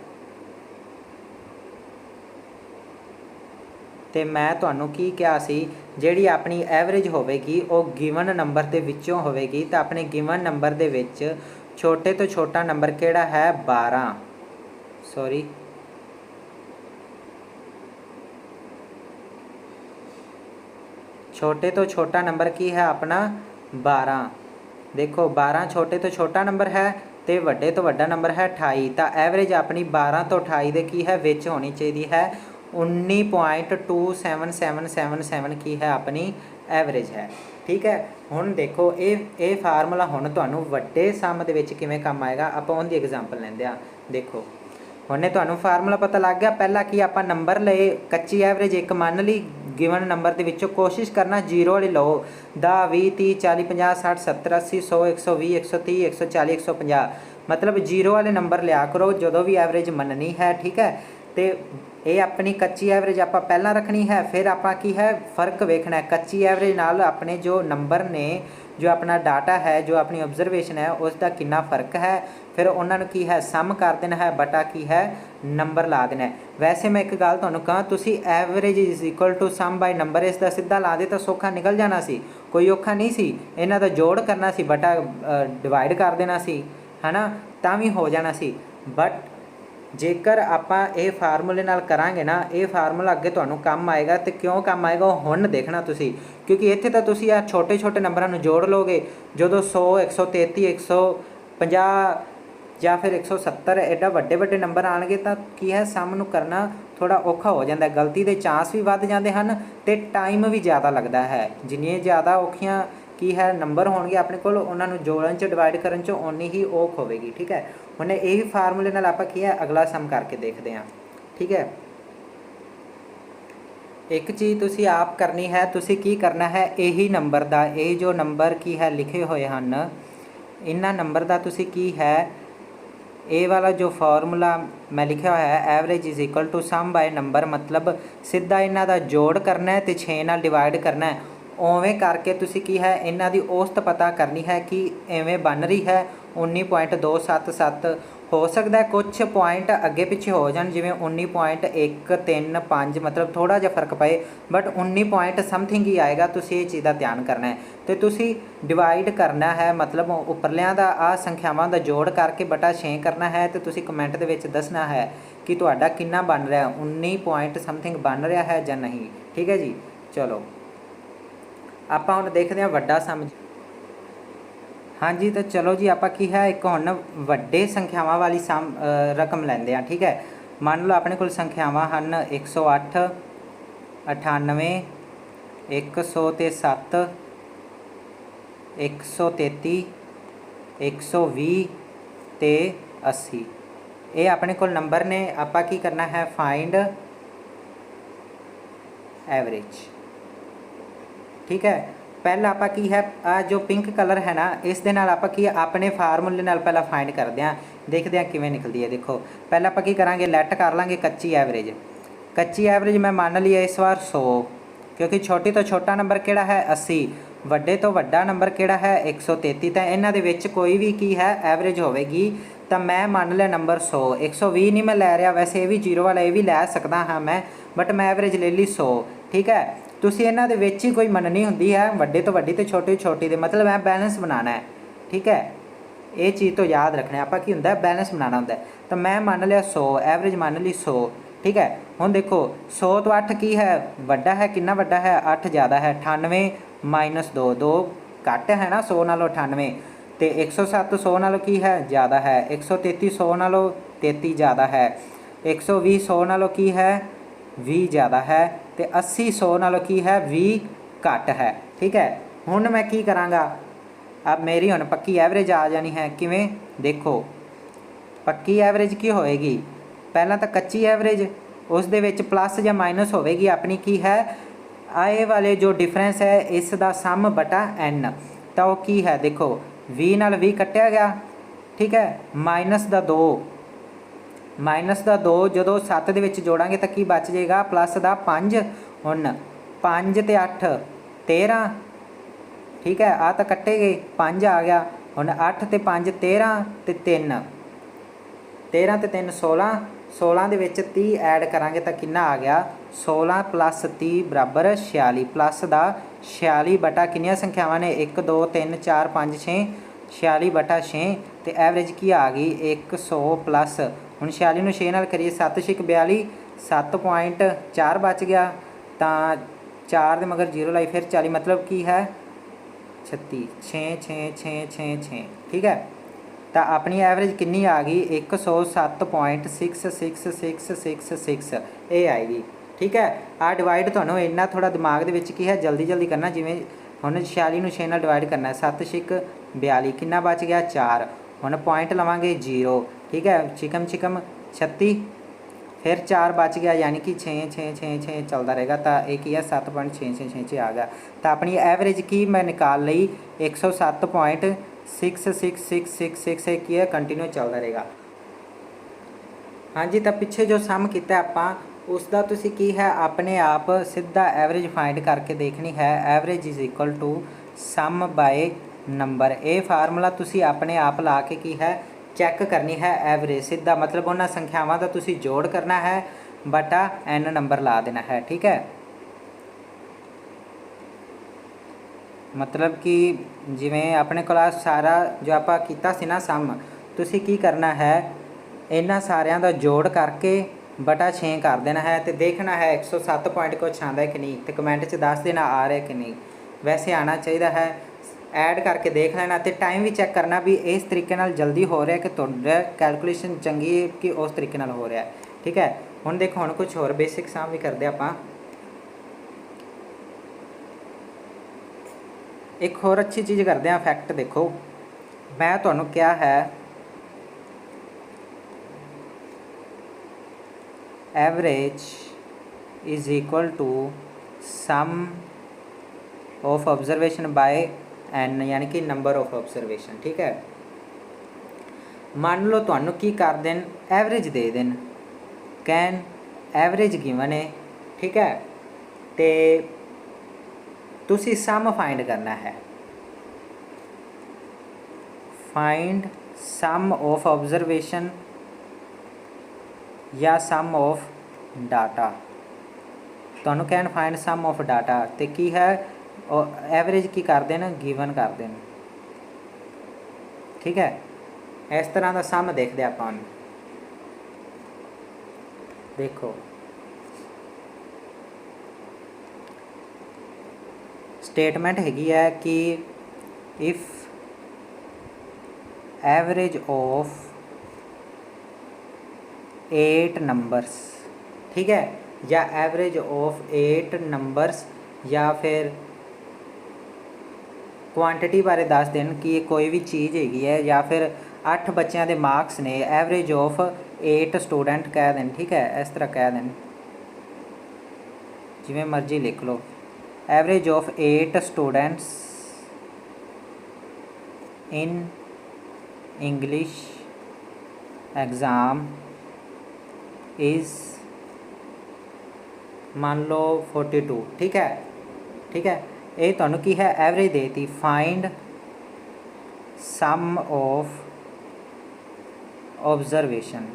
तो मैं तुहानू की कहा सी, जिहड़ी अपनी एवरेज होवेगी वो गिवन नंबर के विचों होवेगी। तो अपने गिवन नंबर के विच छोटे तो छोटा नंबर किहड़ा है 12, सॉरी छोटे तो छोटा नंबर की है अपना 12। देखो 12 छोटे तो छोटा नंबर है तो वड्डे तो वड्डा नंबर है 28। तो एवरेज अपनी 12 तो 28 दे की है विच होनी चाहिए है 19.27777 की है अपनी एवरेज है। ठीक है, हुण देखो ये फार्मूला हुण तुहानू वड्डे सम दे विच किवें काम आएगा। आपां उहदी एग्जाम्पल लैंदे आ। देखो हुणे तुहानू फार्मूला पता लग गया। पहला की आपां नंबर लए, कच्ची एवरेज एक मान ली, गिवन नंबर के विचों कोशिश करना जीरो वाली लो। 10 20 30 40 50 60 70 80 100 120 130 140 150, मतलब जीरो वाले नंबर लिया करो जो भी एवरेज मननी है। ठीक है, तो ये अपनी कच्ची एवरेज आप पहला रखनी है। फिर आप की है फ़र्क वेखना है कच्ची एवरेज नाल अपने जो नंबर ने, जो अपना डाटा है, जो अपनी ऑब्जरवेशन है, उसका कितना फ़र्क है। फिर उन्होंने की है सम कर देना है बटा की है नंबर ला देना है। वैसे मैं एक गल तुहानू कहां, तुसी average is equal to sum by number इसका सीधा ला दे तो सौखा निकल जाना सी, कोई औखा नहीं सी। इन्हां दा जोड़ करना सी, बटा डिवाइड कर देना सी, है ना, तां भी हो जाना सी। बट जेकर आपां ये फार्मूले नाल करांगे ना, ये फार्मूला अगे तुहानू काम आएगा। तो क्यों काम आएगा वो हुण देखना तुसी, क्योंकि इत्थे तो तुसी आ छोटे छोटे नंबरां नू जोड़ लोगे। जदों 100 133 150 या फिर 170 एडा वड्डे वड्डे नंबर आएंगे तो की है सम नू करना थोड़ा औखा हो जाता है, गलती के चांस भी वध जाते हैं तो टाइम भी ज़्यादा लगता है। जिन्नियां ज़्यादा औखियां की है नंबर होणगे अपने कोल, उन्होंने जोड़न च डिवाइड करन च उन्नी ही औख होवेगी। ठीक है, हुण यही फार्मूले नाल आपां की है अगला सम करके देखते हैं। ठीक है, एक चीज़ तुसी आप करनी है, तुसी की करना है यही नंबर दा, ये जो नंबर की है लिखे हुए हैं इन्हां नंबर दा तुसी की है ए वाला जो फार्मूला मैं लिखा हुआ है average is equal to sum by number, मतलब सीधा इन्हां दा जोड़ करना है तो 6 नाल डिवाइड करना है। उवें करके तुसी की है इन्हां दी औसत पता करनी है कि इवें बन रही है 19.277। हो सकता है कुछ पॉइंट अगे पिछे हो जाए, जिमें 19.135, मतलब थोड़ा जिहा फर्क पे, बट 19 पॉइंट समथिंग ही आएगा। तुसी ये चीज़ का ध्यान करना है। तो तुसी डिवाइड करना है, मतलब उपरलियां दा आ संख्यावां दा जोड़ करके बटा 6 करना है। तो तुसी कमेंट दे विच दसना है कि तुहाडा कितना बन रहा है, 19 पॉइंट समथिंग बन रहा है या नहीं। ठीक है जी, चलो आपां हुण देखते हैं वड्डा सम। हाँ जी, तो चलो जी आपां की है एक हुण वड्डे संख्यावां वाली सम रकम लैंदे आ। ठीक है, मान लो अपने कोल संख्यावां हन 108 98 107 133 120 ते 80। ये अपने कोल नंबर ने। आपां की करना है फाइंड एवरेज। ठीक है, पहला आपां की है आ जो पिंक कलर है ना, इस दे नाल आपां की अपने फार्मूले नाल पहला फाइंड करते हैं, देखते हैं किवें निकलती है। देखो पहला आपां की करांगे, लैट कर लांगे कच्ची एवरेज। कच्ची एवरेज मैं मान ली इस बार 100, क्योंकि छोटी तो छोटा नंबर किहड़ा है 80, वड्डे तो वड्डा नंबर किहड़ा है 133। तो इन्हां दे विच कोई भी की है एवरेज होवेगी। तो मैं मान लिया नंबर 100। 120 नहीं मैं लै रहा, वैसे ये भी जीरो वाला ये भी लै सकता हाँ मैं, बट मैं एवरेज ले ली 100। ठीक है, तुसी इन्हां दे विच ही कोई मननी हुंदी है, वड्डे तो वड्डी तो छोटी छोटी दे, मतलब मैं बैलेंस बनाना है। ठीक है, ये चीज़ तो याद रखना है, आपां की हुंदा है बैलेंस बनाना हुंदा है। तो मैं मान लिया 100, एवरेज मान ली 100। ठीक है, हुण देखो 100 तो 8 की है वड्डा है, कितना वड्डा है 8 ज़्यादा है। 98 माइनस 2, 2 घट है ना 100 नालों 98। तो 107 100 नालों की है ज़्यादा है। 133 100 नालों 33 ज़्यादा है। 120 100 नालों की है 20 ज़्यादा है। तो 80 100 नालों की है 20 घट है। ठीक है, हुण मैं की करांगा, अब मेरी हुण पक्की एवरेज आ जानी है। किवें देखो पक्की एवरेज की होएगी, पहला तो कच्ची एवरेज, उस दे विच प्लस या माइनस होवेगी अपनी की है आए वाले जो डिफरेंस है इसका सम बटा n। तो वो की है देखो 20 नाल 20 कट्टिया गया। ठीक है, माइनस दा 2 माइनस का 2 जो 7 दे विच जोड़ांगे तो की बच जाएगा प्लस का 5। हुण 5 ते 8 13, ठीक है, आ तो कट्टे गए 5 आ गया। हुण 8 ते 5 13 ते 3 13 ते 3 16, 16 दे विच 30 ऐड करांगे तो कितना आ गया 16 प्लस 30 बराबर 46, प्लस का 46 बटा कितनियां संख्यावां ने 1 2 3 4 5 6, 46 बटा 6 तो एवरेज की आ गई 100 प्लस। हुण 46 नूं 6 नाल करिए 7 6 42, 7.4 बच गया तो 4 दे मगर 0 लाई फिर 40, मतलब की है 36 6 6 6 6 6, ठीक है। तो अपनी एवरेज कितनी आ गई 107.66666 ये आएगी, ठीक है। आ डिवाइड तुहानूं इन्ना थोड़ा दिमाग दे विच की है जल्दी जल्दी करना, जिवें हुण 46 नूं 6 नाल डिवाइड करना है 7 6 42, कितना बच गया 4। हुण पॉइंट लवांगे 0, ठीक है, चिकम चिकम 36, फिर 4 बच गया यानी कि 6 6 6 6 चलता रहेगा तो एक ही है 7.666 आ गया। तो अपनी एवरेज की मैं निकाल ली 107.66666 की है, कंटिन्यू चलता रहेगा। हाँ जी, तो पिछे जो सम किया आपां उसका तुसी की है अपने आप सीधा एवरेज फाइंड करके देखनी है। Average is equal to sum by number, ये फार्मूला तुसी अपने आप ला के की है चैक करनी है एवरेज सीधा, मतलब उन्होंने संख्यावां का तुसी जोड़ करना है बटा n नंबर ला देना है, ठीक है। मतलब कि जिवें अपने को सारा जो आपां कीता सी ना सम, तुसी की करना है इन्हां सारियां दा जोड़ करके बटा 6 कर देना है तो देखना है 107 पॉइंट कुछ आंदा है कि नहीं, तो कमेंट च दस देना आ रहा है कि नहीं। वैसे आना चाहिए है, ऐड करके देख लेना तो टाइम भी चैक करना भी इस तरीके नाल जल्दी हो रहा है कि तुहाडा कैलकुलेशन चंगी है कि उस तरीके नाल हो रहा है, ठीक है। हुण देखो हुण कुछ होर बेसिक सम भी करते आपां। एक होर अच्छी चीज़ करते हैं फैक्ट, देखो मैं तुहानूं क्या है average is equal to sum of observation by n, यानी कि नंबर ऑफ ऑब्जरवेशन, ठीक है। मान लो तुहानूं की कर देन एवरेज दे देन, कैन एवरेज गिवन है, ठीक है, तो तुसी सम फाइंड करना है, फाइंड सम ऑफ ऑब्जरवेशन या सम ऑफ डाटा। तुहानूं can find sum of data तो की है एवरेज की कर देन गिवन कर देन, ठीक है। इस तरह का सम देखते आपां, देखो स्टेटमेंट हैगी है कि इफ एवरेज ऑफ 8 नंबर्स, ठीक है, या एवरेज ऑफ 8 नंबर्स या फिर क्वांटिटी बारे दस देन कि कोई भी चीज़ हैगी है, या फिर 8 बच्चों के मार्क्स ने एवरेज ऑफ 8 स्टूडेंट कह दें, ठीक है, इस तरह कह दें, जिमें मर्जी लिख लो, average of 8 students in English exam is मान लो 42, ठीक है, ठीक है। ये तुहानूं की है एवरेज देती, फाइंड सम ऑफ ऑब्जरवेशन,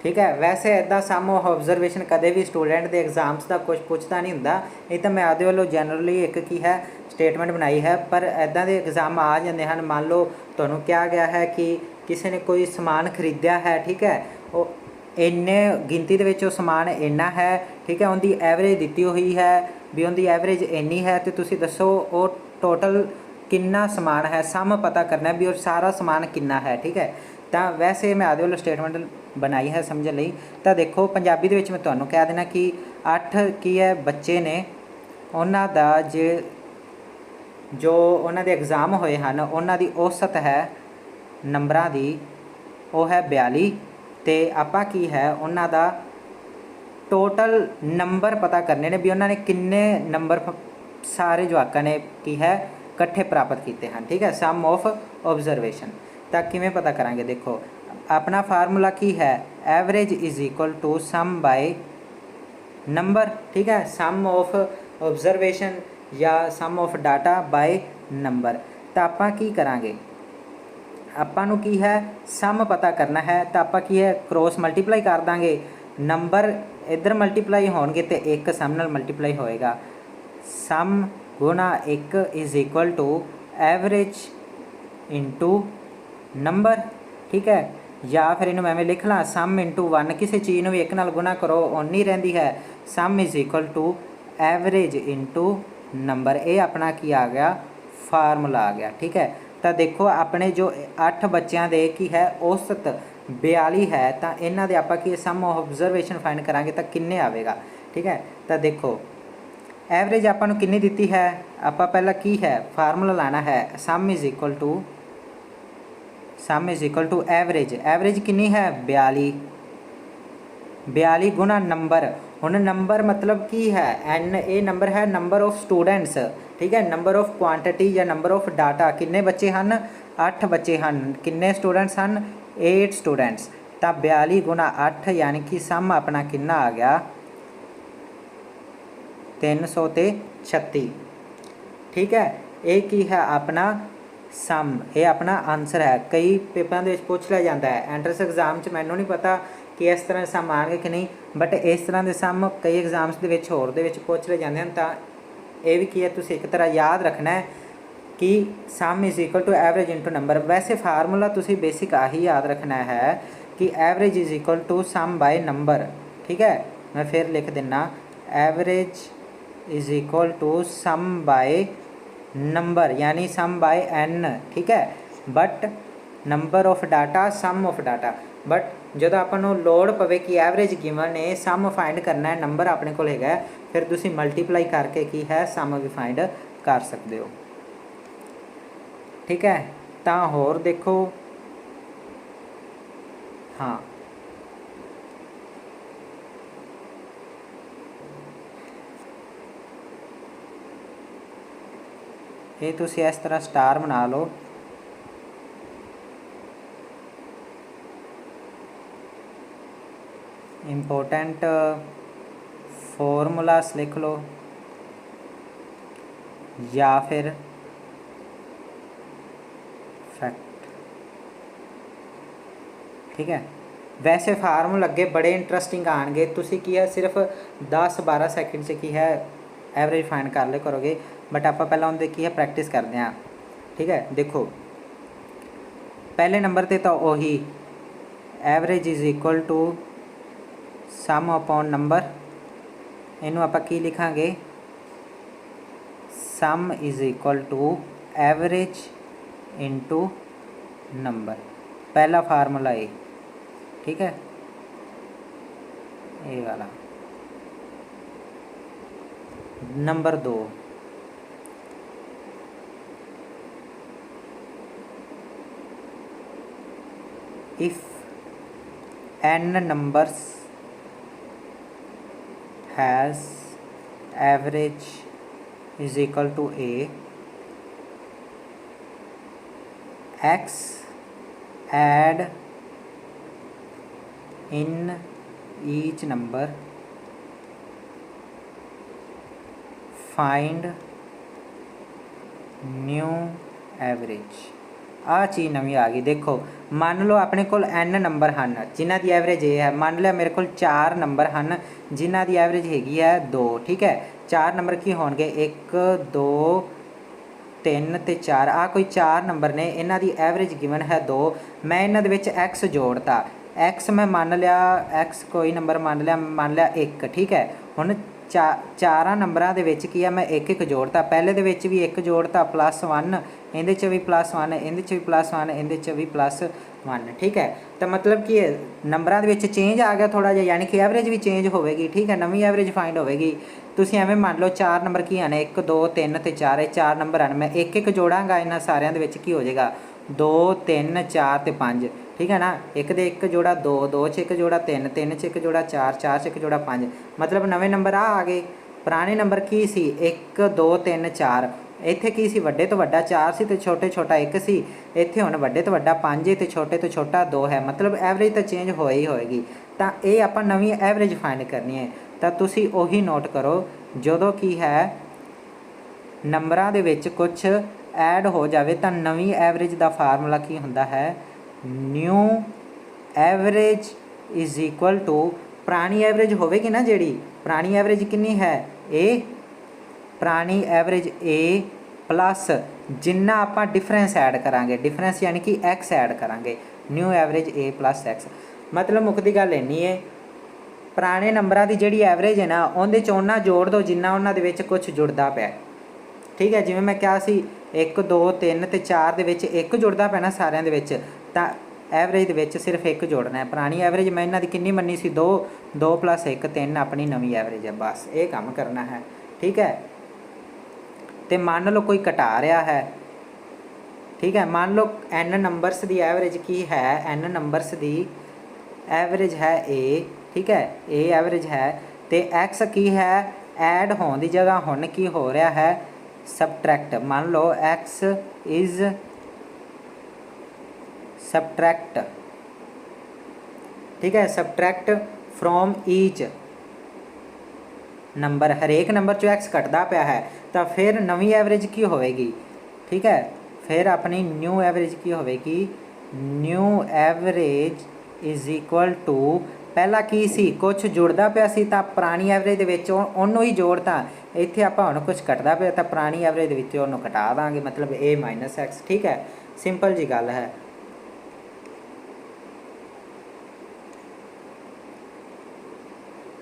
ठीक है। वैसे इदा सम ऑफ ऑब्जरवेशन कदे भी स्टूडेंट के एग्जाम्स का कुछ पूछता नहीं होंदा, ये तो मैं आदे वालों जनरली एक की है स्टेटमेंट बनाई है, पर इदा के एग्जाम आ जाते हैं। मान लो तुहानूं कहा गया है कि किसी ने कोई समान खरीदा है, ठीक है, वो इन्ने गिनती के समान इन्ना है, ठीक है, उनकी एवरेज दी हुई है भी उनकी एवरेज इन्नी है, तो तुसी दसो वो टोटल कितना समान है, सम पता करना भी और सारा समान कितना है, ठीक है। तो वैसे मैं आदे वालों स्टेटमेंट बनाई है समझ लई। तो देखो पंजाबी दे विच मैं तुहानूं कह देना कि 8 की है बच्चे ने, उन्हां दा जो उन्हां दे एग्जाम होए हैं उन्हां दी औसत है नंबरां दी वो है 42, तो आपां की है उन्हां दा टोटल नंबर पता करने ने भी उन्होंने किन्ने नंबर सारे जवाकां ने की है इकट्ठे प्राप्त किए हैं, ठीक है, सम ऑफ ऑब्जरवेशन। ਤਾਂ ਕਿਵੇਂ ਪਤਾ ਕਰਾਂਗੇ? ਦੇਖੋ ਆਪਣਾ ਫਾਰਮੂਲਾ ਕੀ ਹੈ, average is equal to sum by number, ਠੀਕ ਹੈ, ਸਮ ਆਫ ਆਬਜ਼ਰਵੇਸ਼ਨ ਜਾਂ sum of data by number. ਤਾਂ ਆਪਾਂ ਕੀ ਕਰਾਂਗੇ, ਆਪਾਂ ਨੂੰ ਕੀ ਹੈ ਸਮ ਪਤਾ ਕਰਨਾ ਹੈ, ਤਾਂ ਆਪਾਂ ਕੀ ਹੈ ਕ੍ਰੋਸ ਮਲਟੀਪਲਾਈ ਕਰ ਦਾਂਗੇ, ਨੰਬਰ ਇੱਧਰ ਮਲਟੀਪਲਾਈ ਹੋਣਗੇ ਤੇ ਇੱਕ ਸਮ ਨਾਲ ਮਲਟੀਪਲਾਈ ਹੋਏਗਾ। ਸਮ ਗੁਣਾ 1 is equal to average into number, ਠੀਕ ਹੈ। ਜਾਂ ਫਿਰ ਇਹਨੂੰ ਐਵੇਂ ਲਿਖ ਲਾਂ, ਸਮ ਇੰਟੂ 1, ਕਿਸੇ ਚੀਜ਼ ਨੂੰ ਵੀ ਇੱਕ ਨਾਲ ਗੁਣਾ ਕਰੋ ਓਨੀ ਰਹਿੰਦੀ ਹੈ। Sum is equal to average into number, ਇਹ ਆਪਣਾ ਕੀ ਆ ਗਿਆ ਫਾਰਮੂਲਾ ਆ ਗਿਆ, ਠੀਕ ਹੈ। ਤਾਂ ਦੇਖੋ ਆਪਣੇ ਜੋ 8 ਬੱਚਿਆਂ ਦੇ ਕੀ ਹੈ ਔਸਤ 42 ਹੈ, ਤਾਂ ਇਹਨਾਂ ਦੇ ਆਪਾਂ ਕੀ ਸਮ ਆਫ ਆਬਜ਼ਰਵੇਸ਼ਨ ਫਾਈਂਡ ਕਰਾਂਗੇ ਤਾਂ ਕਿੰਨੇ ਆਵੇਗਾ, ਠੀਕ ਹੈ। ਤਾਂ ਦੇਖੋ ਐਵਰੇਜ ਆਪਾਂ ਨੂੰ ਕਿੰਨੀ ਦਿੱਤੀ ਹੈ, ਆਪਾਂ ਪਹਿਲਾਂ ਕੀ ਹੈ ਫਾਰਮੂਲਾ ਲਾਣਾ ਹੈ, sum is equal to average. Average ਕਿੰਨੀ ਹੈ 42, 42 ਗੁਣਾ ਨੰਬਰ। ਹੁਣ ਨੰਬਰ ਮਤਲਬ ਕੀ ਹੈ, ਐਨ, ਇਹ ਨੰਬਰ ਹੈ ਨੰਬਰ ਆਫ ਸਟੂਡੈਂਟਸ, ਠੀਕ ਹੈ, ਨੰਬਰ ਆਫ ਕੁਆਂਟਿਟੀ ਜਾਂ ਨੰਬਰ ਆਫ ਡਾਟਾ। ਕਿੰਨੇ ਬੱਚੇ ਹਨ, 8 ਬੱਚੇ ਹਨ। ਕਿੰਨੇ ਸਟੂਡੈਂਟਸ ਹਨ, 8 ਸਟੂਡੈਂਟਸ। ਤਾਂ 42 ਗੁਣਾ 8 ਯਾਨੀ ਕਿ ਸਮ ਆਪਣਾ ਕਿੰਨਾ ਆ ਗਿਆ 336, ਠੀਕ ਹੈ। ਇਹ ਕੀ ਹੈ ਆਪਣਾ ਸਮ, ਇਹ ਆਪਣਾ ਆਨਸਰ ਹੈ। ਕਈ ਪੇਪਰਾਂ ਦੇ ਵਿੱਚ ਪੁੱਛ ਲਿਆ ਜਾਂਦਾ ਹੈ, ਐਂਟਰੈਂਸ ਐਗਜ਼ਾਮ 'ਚ ਮੈਨੂੰ ਨਹੀਂ ਪਤਾ ਕਿ ਇਸ ਤਰ੍ਹਾਂ ਦੇ ਸਮ ਆਉਣਗੇ ਕਿ ਨਹੀਂ, ਬਟ ਇਸ ਤਰ੍ਹਾਂ ਦੇ ਸਮ ਕਈ ਐਗਜ਼ਾਮਸ ਦੇ ਵਿੱਚ ਹੋਰ ਦੇ ਵਿੱਚ ਪੁੱਛ ਲਏ ਜਾਂਦੇ ਹਨ। ਤਾਂ ਇਹ ਵੀ ਕੀ ਹੈ ਤੁਸੀਂ ਇੱਕ ਤਰ੍ਹਾਂ ਯਾਦ ਰੱਖਣਾ ਹੈ ਕਿ sum is equal to average into number. ਵੈਸੇ ਫਾਰਮੂਲਾ ਤੁਸੀਂ ਬੇਸਿਕ ਆਹੀ ਯਾਦ ਰੱਖਣਾ ਹੈ ਕਿ average is equal to sum by number, ਠੀਕ ਹੈ। ਮੈਂ ਫਿਰ ਲਿਖ ਦਿੰਦਾ, average is equal to sum by number, यानी सम बाय n, ठीक है। But number of data sum of data, but जो अपन लोड़ पवे कि एवरेज गिवन है, सम फाइंड करना है, नंबर अपने को है, फिर तुसी मल्टीप्लाई करके की है सम भी फाइंड कर सकते हो, ठीक है। तो होर देखो, हाँ ये तुसी इस तरह स्टार बना लो, इंपोर्टेंट फॉर्मूलास लिख लो या फिर फैक्ट, ठीक है। वैसे फार्मूले अगे बड़े इंटरस्टिंग आएंगे, तुसी की है सिर्फ 10-12 सैकेंड से की है एवरेज फाइंड कर ले करोगे, बट आप पहला उनके की है प्रैक्टिस करते हैं, ठीक है। देखो पहले नंबर पर तो वही average is equal to sum upon number, इनू आप की लिखांगे sum is equal to average into number, पहला फार्मूला ये, ठीक है, ये वाला। Number 2, if n numbers has average is equal to a, x add in each number, find new average। आ चीज़ नवी आ गई। देखो मान लो अपने को n नंबर हैं जिन्हों की एवरेज ये है, मान लिया मेरे को 4 नंबर हैं जिन्हों की एवरेज हैगी है 2, ठीक है। 4 नंबर की होंगे 1 2 3 ते 4, आ कोई 4 नंबर ने, इन्हों की एवरेज गिवन है 2। मैं इन्हों के एक्स जोड़ता, एक्स मैं मान लिया, एक्स कोई नंबर मान लिया 1, ठीक है। हुण चार नंबरों के की है मैं एक एक जोड़ता, पहले दे विच भी एक जोड़ता +1, इहदे च भी +1, इहदे च भी +1, इहदे च भी +1, ठीक है। तो मतलब कि नंबरों के चेंज आ गया थोड़ा जिहा, यानी कि एवरेज भी चेंज होगी, ठीक है, नवी एवरेज फाइंड होगी। तुसीं एवें मान लो 4 नंबर की हैं 1 2 3 ते 4, 4 नंबर हैं, मैं एक एक जोड़ांगा, इन्हां सारिਆਂ ਦੇ ਵਿੱਚ ਕੀ हो जाएगा 2 3 4 ते 5, ठीक है ना। एक दे एक जोड़ा 2, 2 च एक जोड़ा 3, 3 च एक जोड़ा 4, 4 च एक जोड़ा 5, मतलब नवे नंबर आ गए। पुराने नंबर की सी 1 2 3 4, ਇੱਥੇ ਕੀ ਸੀ, ਵੱਡੇ ਤੋਂ ਵੱਡਾ 4 ਸੀ ਤੇ ਛੋਟੇ ਛੋਟਾ 1 ਸੀ। ਇੱਥੇ ਹੁਣ ਵੱਡੇ ਤੋਂ ਵੱਡਾ 5 ਤੇ ਛੋਟੇ ਤੋਂ ਛੋਟਾ 2 ਹੈ, ਮਤਲਬ ਐਵਰੇਜ ਤਾਂ ਚੇਂਜ ਹੋਈ ਹੋਏਗੀ। ਤਾਂ ਇਹ ਆਪਾਂ ਨਵੀਂ ਐਵਰੇਜ ਫਾਈਂਡ ਕਰਨੀ ਹੈ। ਤਾਂ ਤੁਸੀਂ ਉਹੀ ਨੋਟ ਕਰੋ, ਜਦੋਂ ਕੀ ਹੈ ਨੰਬਰਾਂ ਦੇ ਵਿੱਚ ਕੁਛ ਐਡ ਹੋ ਜਾਵੇ ਤਾਂ ਨਵੀਂ ਐਵਰੇਜ ਦਾ ਫਾਰਮੂਲਾ ਕੀ ਹੁੰਦਾ ਹੈ, new average is equal to ਪੁਰਾਣੀ ਐਵਰੇਜ ਹੋਵੇਗੀ ਨਾ, ਜਿਹੜੀ ਪੁਰਾਣੀ ਐਵਰੇਜ ਕਿੰਨੀ ਹੈ, ਇਹ ਪੁਰਾਣੀ ਐਵਰੇਜ A ਪਲੱਸ ਜਿੰਨਾ ਆਪਾਂ ਡਿਫਰੈਂਸ ਐਡ ਕਰਾਂਗੇ, ਡਿਫਰੈਂਸ ਯਾਨੀ ਕਿ x ਐਡ ਕਰਾਂਗੇ, new average A plus x। ਮਤਲਬ ਮੁੱਕਦੀ ਗੱਲ ਇੰਨੀ ਹੈ, ਪੁਰਾਣੇ ਨੰਬਰਾਂ ਦੀ ਜਿਹੜੀ ਐਵਰੇਜ ਹੈ ਨਾ, ਉਹਦੇ 'ਚ ਉਹਨਾਂ ਜੋੜ ਦਿਓ ਜਿੰਨਾ ਉਹਨਾਂ ਦੇ ਵਿੱਚ ਕੁਛ ਜੁੜਦਾ ਪਿਆ। ਠੀਕ ਹੈ, ਜਿਵੇਂ ਮੈਂ ਕਿਹਾ ਸੀ 1 2 3 ਤੇ 4 ਦੇ ਵਿੱਚ 1 ਜੁੜਦਾ ਪੈਣਾ ਸਾਰਿਆਂ ਦੇ ਵਿੱਚ, ਤਾਂ ਐਵਰੇਜ ਦੇ ਵਿੱਚ ਸਿਰਫ 1 ਜੋੜਨਾ ਹੈ। ਪੁਰਾਣੀ ਐਵਰੇਜ ਮੈਂ ਇਹਨਾਂ ਦੀ ਕਿੰਨੀ ਮੰਨੀ ਸੀ, 2 2 + 1 3 ਆਪਣੀ ਨਵੀਂ ਐਵਰੇਜ ਹੈ। ਬਸ ਇਹ ਕੰਮ ਕਰਨਾ ਹੈ। ਠੀਕ ਹੈ, ਤੇ ਮੰਨ ਲਓ ਕੋਈ ਘਟਾ ਰਿਹਾ ਹੈ। ਠੀਕ ਹੈ, ਮੰਨ ਲਓ n ਨੰਬਰਸ ਦੀ ਐਵਰੇਜ ਕੀ ਹੈ, n ਨੰਬਰਸ ਦੀ ਐਵਰੇਜ ਹੈ A। ਠੀਕ ਹੈ, A ਐਵਰੇਜ ਹੈ ਤੇ x ਕੀ ਹੈ, ਐਡ ਹੋਣ ਦੀ ਜਗ੍ਹਾ ਹੁਣ ਕੀ ਹੋ ਰਿਹਾ ਹੈ, ਸਬਟਰੈਕਟ। ਮੰਨ ਲਓ x ਇਜ਼ ਸਬਟਰੈਕਟ। ਠੀਕ ਹੈ, ਸਬਟਰੈਕਟ ਫਰੋਮ ਈਚ ਨੰਬਰ, ਹਰੇਕ ਨੰਬਰ 'ਚੋਂ x ਘਟਦਾ ਪਿਆ ਹੈ, ਤਾਂ ਫਿਰ ਨਵੀਂ ਐਵਰੇਜ ਕੀ ਹੋਵੇਗੀ। ਠੀਕ ਹੈ, ਫਿਰ ਆਪਣੀ ਨਿਊ ਐਵਰੇਜ ਕੀ ਹੋਵੇਗੀ, new average is equal to, ਪਹਿਲਾਂ ਕੀ ਸੀ, ਕੁਛ ਜੁੜਦਾ ਪਿਆ ਸੀ ਤਾਂ ਪੁਰਾਣੀ ਐਵਰੇਜ ਦੇ ਵਿੱਚ ਉਹਨੂੰ ਹੀ ਜੋੜਤਾ। ਇੱਥੇ ਆਪਾਂ ਹੁਣ ਕੁਛ ਘਟਦਾ ਪਿਆ ਤਾਂ ਪੁਰਾਣੀ ਐਵਰੇਜ ਦੇ ਵਿੱਚ ਉਹਨੂੰ ਘਟਾ ਦਾਂਗੇ, ਮਤਲਬ A - x। ਠੀਕ ਹੈ, ਸਿੰਪਲ ਜੀ ਗੱਲ ਹੈ।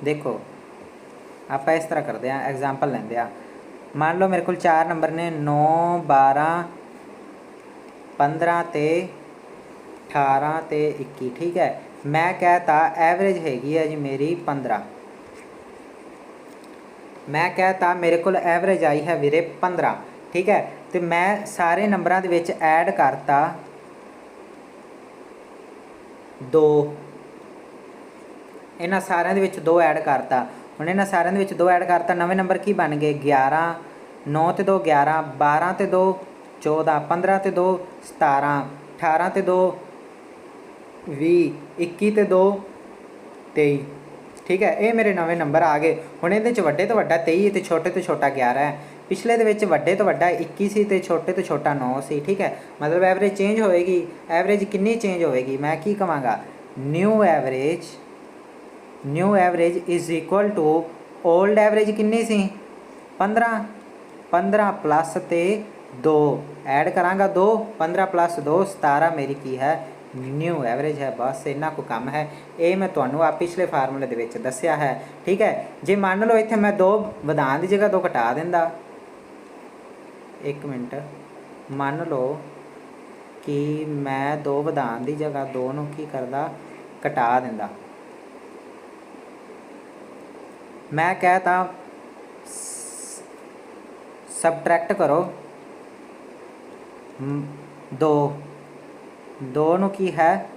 ਦੇਖੋ ਆਪਾਂ ਇਸ ਤਰ੍ਹਾਂ ਕਰਦੇ ਹਾਂ, ਐਗਜ਼ਾਮਪਲ ਲੈਂਦੇ ਹਾਂ। ਮੰਨ ਲਓ ਮੇਰੇ ਕੋਲ 4 ਨੰਬਰ ਨੇ 9 12 15 ਤੇ 18 ਤੇ 21। ਠੀਕ ਹੈ, ਮੈਂ ਕਹਿਤਾ ਐਵਰੇਜ ਹੈਗੀ ਹੈ ਜੀ ਮੇਰੀ 15। ਮੈਂ ਕਹਿਤਾ ਮੇਰੇ ਕੋਲ ਐਵਰੇਜ ਆਈ ਹੈ ਵੀਰੇ 15। ਠੀਕ ਹੈ, ਤੇ ਮੈਂ ਸਾਰੇ ਨੰਬਰਾਂ ਦੇ ਵਿੱਚ ਐਡ ਕਰਤਾ 2, ਇਹਨਾਂ ਸਾਰਿਆਂ ਦੇ ਵਿੱਚ 2 ਐਡ ਕਰਤਾ। ਹੁਣ ਇਹਨਾਂ ਸਾਰਿਆਂ ਦੇ ਵਿੱਚ 2 ਐਡ ਕਰਤਾ, ਨਵੇਂ ਨੰਬਰ ਕੀ ਬਣ ਗਏ, 11 9 ਤੇ 2 11 12 ਤੇ 2 14 15 ਤੇ 2 17 18 ਤੇ 2 20 21 ਤੇ 2 23। ਠੀਕ ਹੈ, ਇਹ ਮੇਰੇ ਨਵੇਂ ਨੰਬਰ ਆ ਗਏ। ਹੁਣ ਇਹਦੇ 'ਚ ਵੱਡੇ ਤੋਂ ਵੱਡਾ 23 ਤੇ ਛੋਟੇ ਤੋਂ ਛੋਟਾ 11 ਹੈ। ਪਿਛਲੇ ਦੇ ਵਿੱਚ ਵੱਡੇ ਤੋਂ ਵੱਡਾ 21 ਸੀ ਤੇ ਛੋਟੇ ਤੋਂ ਛੋਟਾ 9 ਸੀ। ਠੀਕ ਹੈ, ਮਤਲਬ ਐਵਰੇਜ ਚੇਂਜ ਹੋਏਗੀ। ਐਵਰੇਜ ਕਿੰਨੀ ਚੇਂਜ ਹੋਏਗੀ, ਮੈਂ ਕੀ ਕਹਾਂਗਾ, new average is equal to old average ਕਿੰਨੀ ਸੀ, 15 15 ਪਲੱਸ ਤੇ 2 ਐਡ ਕਰਾਂਗਾ 2 15 + 2 17 ਮੇਰੀ ਕੀ ਹੈ, ਨਿਊ ਐਵਰੇਜ ਹੈ। ਬਸ ਇੰਨਾ ਕੁ ਕੰਮ ਹੈ, ਇਹ ਮੈਂ ਤੁਹਾਨੂੰ ਆ ਪਿਛਲੇ ਫਾਰਮੂਲੇ ਦੇ ਵਿੱਚ ਦੱਸਿਆ ਹੈ। ਠੀਕ ਹੈ, ਜੇ ਮੰਨ ਲਓ ਇੱਥੇ ਮੈਂ 2 ਵਧਾਉਣ ਦੀ ਜਗ੍ਹਾ 2 ਘਟਾ ਦਿੰਦਾ, 1 ਮਿੰਟ, ਮੰਨ ਲਓ ਕਿ ਮੈਂ 2 ਵਧਾਉਣ ਦੀ ਜਗ੍ਹਾ 2 ਨੂੰ ਕੀ ਕਰਦਾ, ਘਟਾ ਦਿੰਦਾ। ਮੈਂ ਕਹਿਤਾ ਸਬਟਰੈਕਟ ਕਰੋ 2 ਨੂੰ ਕੀ ਹੈ,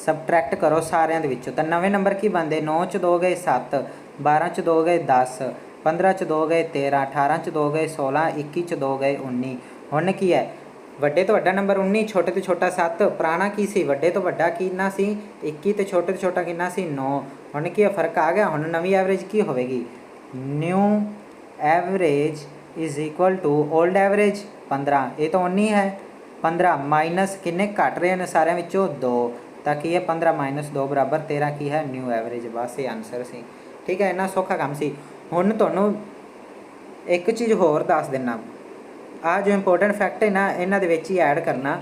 ਸਬਟਰੈਕਟ ਕਰੋ ਸਾਰਿਆਂ ਦੇ ਵਿੱਚੋਂ, ਤਾਂ ਨਵੇਂ ਨੰਬਰ ਕੀ ਬਣਦੇ, 9 'ਚ 2 ਗਏ 7 12 'ਚ 2 ਗਏ 10 15 'ਚ 2 ਗਏ 13 18 'ਚ 2 ਗਏ 16 21 'ਚ 2 ਗਏ 19। ਹੁਣ ਕੀ ਹੈ, ਵੱਡੇ ਤੋਂ ਵੱਡਾ ਨੰਬਰ 19, ਛੋਟੇ ਤੋਂ ਛੋਟਾ 7। ਪੁਰਾਣਾ ਕੀ ਸੀ, ਵੱਡੇ ਤੋਂ ਵੱਡਾ ਕਿੰਨਾ ਸੀ 21 ਤੇ ਛੋਟੇ ਤੋਂ ਛੋਟਾ ਕਿੰਨਾ ਸੀ 9। ਹੁਣ ਕੀ ਫਰਕ ਆ ਗਿਆ। ਹੁਣ ਨਵੀਂ ਐਵਰੇਜ ਕੀ ਹੋਵੇਗੀ, new average is equal to old average 15। ਇਹ ਤਾਂ 19 ਹੈ, 15 ਮਾਈਨਸ ਕਿੰਨੇ ਘਟ ਰਹੇ ਨੇ ਸਾਰਿਆਂ ਵਿੱਚੋਂ 2, ਤਾਂ ਕੀ ਹੈ 15 - 2 = 13 ਕੀ ਹੈ, ਨਿਊ ਐਵਰੇਜ। ਬਸ ਇਹ ਆਨਸਰ ਸੀ। ਠੀਕ ਹੈ, ਇੰਨਾ ਸੌਖਾ ਕੰਮ ਸੀ। ਹੁਣ ਤੁਹਾਨੂੰ ਇੱਕ ਚੀਜ਼ ਹੋਰ ਦੱਸ ਦਿੰਦਾ, ਆਹ ਜੋ ਇੰਪੋਰਟੈਂਟ ਫੈਕਟ ਹੈ ਨਾ, ਇਹਨਾਂ ਦੇ ਵਿੱਚ ਹੀ ਐਡ ਕਰਨਾ।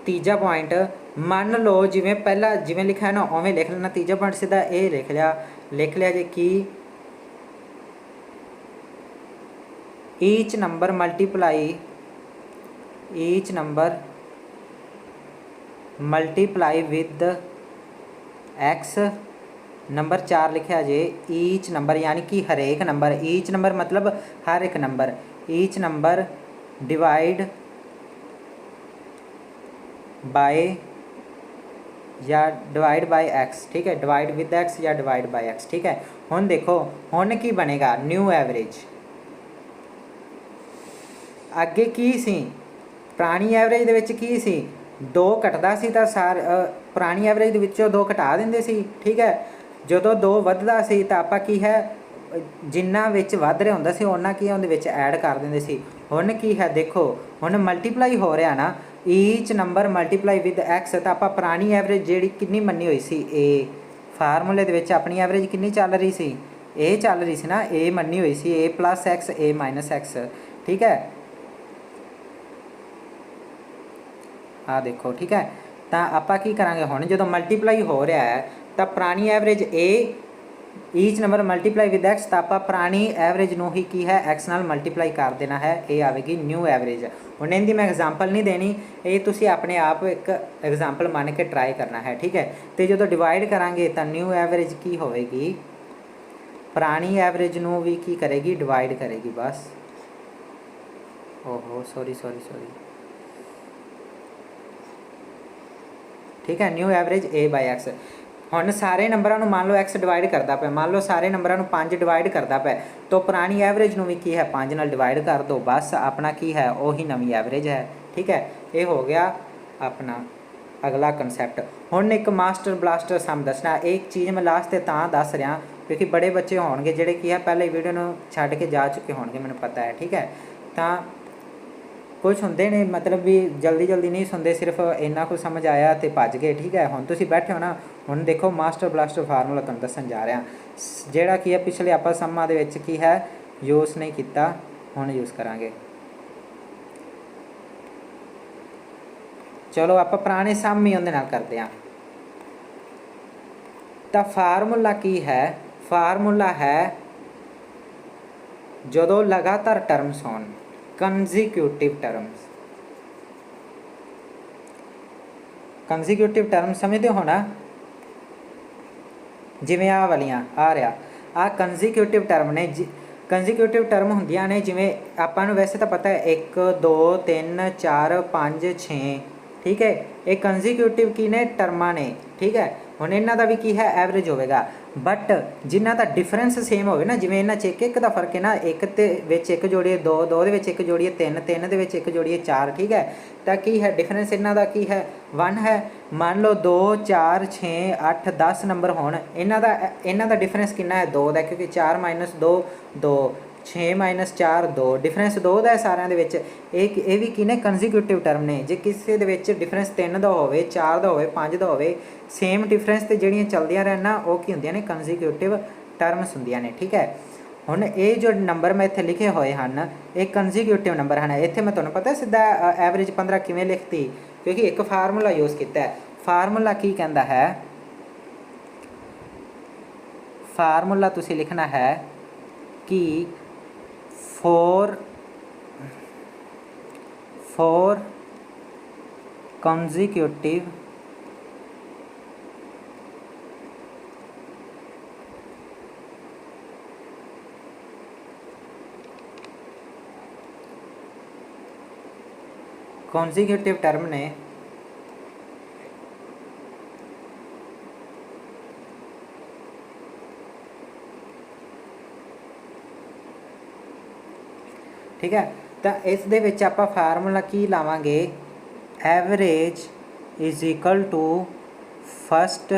ਤੀਜਾ ਪੁਆਇੰਟ, ਮੰਨ ਲਓ ਜਿਵੇਂ ਪਹਿਲਾਂ ਜਿਵੇਂ ਲਿਖਿਆ ਨਾ ਉਵੇਂ ਲਿਖ ਲੈਣਾ। ਤੀਜਾ ਪੁਆਇੰਟ ਸਿੱਧਾ ਇਹ ਲਿਖ ਲਿਆ ਜੇ ਕਿ each number multiply with x। Number 4 ਲਿਖਿਆ ਜੇ ਈਚ ਨੰਬਰ, ਯਾਨੀ ਕਿ ਹਰੇਕ ਨੰਬਰ। ਈਚ ਨੰਬਰ ਮਤਲਬ ਹਰ ਇੱਕ ਨੰਬਰ। ਈਚ ਨੰਬਰ ਡਿਵਾਈਡ ਬਾਏ या डिवाइड बाय एक्स, ठीक है, डिवाइड विद एक्स या डिवाइड बाय एक्स, ठीक है। हुण देखो हुण की बनेगा न्यू एवरेज, अगे की सी पुरानी एवरेज दे विच की सी 2 घटदा सी तां पुरानी एवरेज दे विचों 2 घटा दिंदे सी, ठीक है। जदों 2 वधदा सी तां आपां की है जिन्ना विच वध रहा हुंदा सी उन्ना की उहदे विच ऐड कर दिंदे सी। हुण की है देखो हुण मल्टीप्लाई हो रहा ना, each number multiply with x, तो आपां पुरानी एवरेज जिहड़ी किन्नी मन्नी हुई सी ए, फार्मूले दे विच अपनी एवरेज किन्नी चल रही सी, ए चल रही सी ना, ए मन्नी हुई सी ए प्लस एक्स ए माइनस एक्स, ठीक है। आ देखो ठीक है, तो आपां की करांगे हुण जदों मल्टीप्लाई हो रहा है तो पुरानी average A each number multiply with x, तो आप पुरानी एवरेज नूं ही की है एक्स नाल मल्टीप्लाई कर देना है, ये आएगी न्यू एवरेज। हुण इहदी मैं एग्जाम्पल नहीं देनी, ये तुसीं अपने आप एक एग्जाम्पल मान के ट्राई करना है, ठीक है। तो जो डिवाइड करांगे तो न्यू एवरेज की होएगी, पुरानी एवरेज नूं भी की करेगी डिवाइड करेगी, बस। ओहो सॉरी सॉरी सॉरी, ठीक है। न्यू एवरेज ए बाय एक्स। हुण सारे नंबरों मान लो एक्स डिवाइड करता पे, मान लो सारे नंबरों 5 डिवाइड करता पे, तो पुरानी एवरेज नूं भी की है 5 नाल डिवाइड कर दो, बस अपना की है वही नवी एवरेज है, ठीक है। ये हो गया अपना अगला कंसैप्ट। हुण एक मास्टर ब्लास्टर सम दसना, एक चीज़ मैं लास्ट ते तां दस रहा क्योंकि बड़े बच्चे होणगे जिहड़े की है पहले वीडियो नूं छड्ड के जा चुके होणगे, मैनूं पता है, ठीक है। तो कुछ होंदे ने मतलब भी जल्दी जल्दी नहीं सुनते, सिर्फ इन्ना कुछ समझ आया तो भज गए, ठीक है। हुण तुसीं बैठे हो ना, हुण देखो मास्टर ब्लास्टर फार्मूला तुहानूं दस्सण जा रहा, जिहड़ा की है पिछले आपां समां दे विच की है यूज़ नहीं किया, हुण यूज़ करांगे। चलो आपां पुराने सम ही उहदे नाल करदे हां। तो फार्मूला की है, फार्मूला है जदों लगातार टर्म्स होण, कंजीक्यूटिव टर्म्स, कंजीक्यूटिव टर्म समझते हो ना, जिवें आ वालियां आ रहा आ कंजीक्यूटिव टर्म ने, कंजीक्यूटिव टर्म होंदियां ने जिवें आपां नूं वैसे तो पता है 1 2 3 4 5 6, ठीक है। ये कंजीक्यूटिव की ने टर्मां ने, ठीक है। हुण इन्हां दा भी की है एवरेज होवेगा, बट जिन्हां दा डिफरेंस सेम होवे ना, जिवें इन्हां च एक एक दा फर्क है ना, एक ते विच एक जोड़िए 2 2 दे विच एक जोड़िए 3 3 दे विच एक जोड़िए 4, ठीक है। तो की है डिफरेंस इन्हां दा की है 1 है। मान लो 2 4 6 8 10 नंबर होण, इन्हां दा डिफरेंस कितना है 2 दा, क्योंकि 4 माइनस 2 2, 6 माइनस 4 2, डिफरेंस 2 का है सारिਆਂ ਦੇ ਵਿੱਚ। ਇਹ ਵੀ ਕੀ ਨੇ ਕੰਜ਼ੀਕਿਊਟਿਵ ਟਰਮ ਨੇ। ਜੇ ਕਿਸੇ ਦੇ ਵਿੱਚ ਡਿਫਰੈਂਸ 3 ਦਾ ਹੋਵੇ 4 ਦਾ ਹੋਵੇ 5 ਦਾ ਹੋਵੇ, ਸੇਮ ਡਿਫਰੈਂਸ ਤੇ ਜਿਹੜੀਆਂ ਚੱਲਦੀਆਂ ਰਹਿਣ ਨਾ, ਉਹ ਕੀ ਹੁੰਦੀਆਂ ਨੇ ਕੰਜ਼ੀਕਿਊਟਿਵ ਟਰਮਸ ਹੁੰਦੀਆਂ ਨੇ, ਠੀਕ ਹੈ। ਹੁਣ ਇਹ ਜੋ ਨੰਬਰ ਮੈਂ ਇੱਥੇ ਲਿਖੇ ਹੋਏ ਹਨ ਇਹ ਕੰਜ਼ੀਕਿਊਟਿਵ ਨੰਬਰ ਹਨ। ਇੱਥੇ ਮੈਂ ਤੁਹਾਨੂੰ ਪਤਾ ਸਿੱਧਾ ਐਵਰੇਜ 15 ਕਿਵੇਂ ਲਿਖਤੀ, ਕਿਉਂਕਿ ਇੱਕ ਫਾਰਮੂਲਾ ਯੂਜ਼ ਕੀਤਾ ਹੈ। ਫਾਰਮੂਲਾ ਕੀ ਕਹਿੰਦਾ ਹੈ, ਫਾਰਮੂਲਾ ਤੁਸੀਂ ਲਿਖਣਾ ਹੈ कि for consecutive टर्म ने ठीक है। तो इस दे विच आपां फार्मूला की लावांगे, average is equal to first